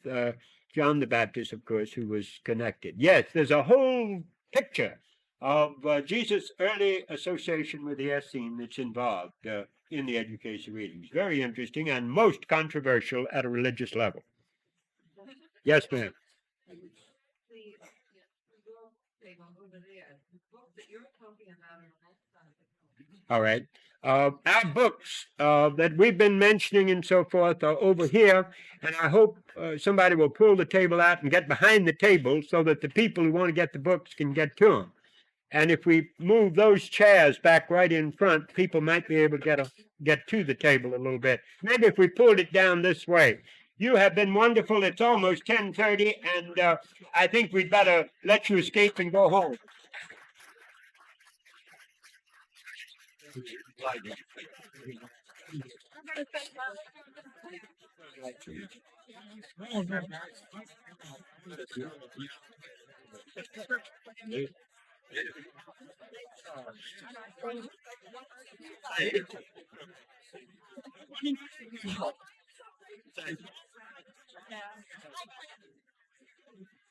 Speaker 2: John the Baptist, of course, who was connected. Yes, there's a whole picture of Jesus' early association with the Essene that's involved in the Edgar Cayce readings. Very interesting and most controversial at a religious level. Yes, ma'am. All right. Our books that we've been mentioning and so forth are over here, and I hope somebody will pull the table out and get behind the table so that the people who want to get the books can get to them. And if we move those chairs back right in front, people might be able to get to the table a little bit. Maybe if we pulled it down this way. You have been wonderful. It's almost 10:30, and I think we'd better let you escape and go home.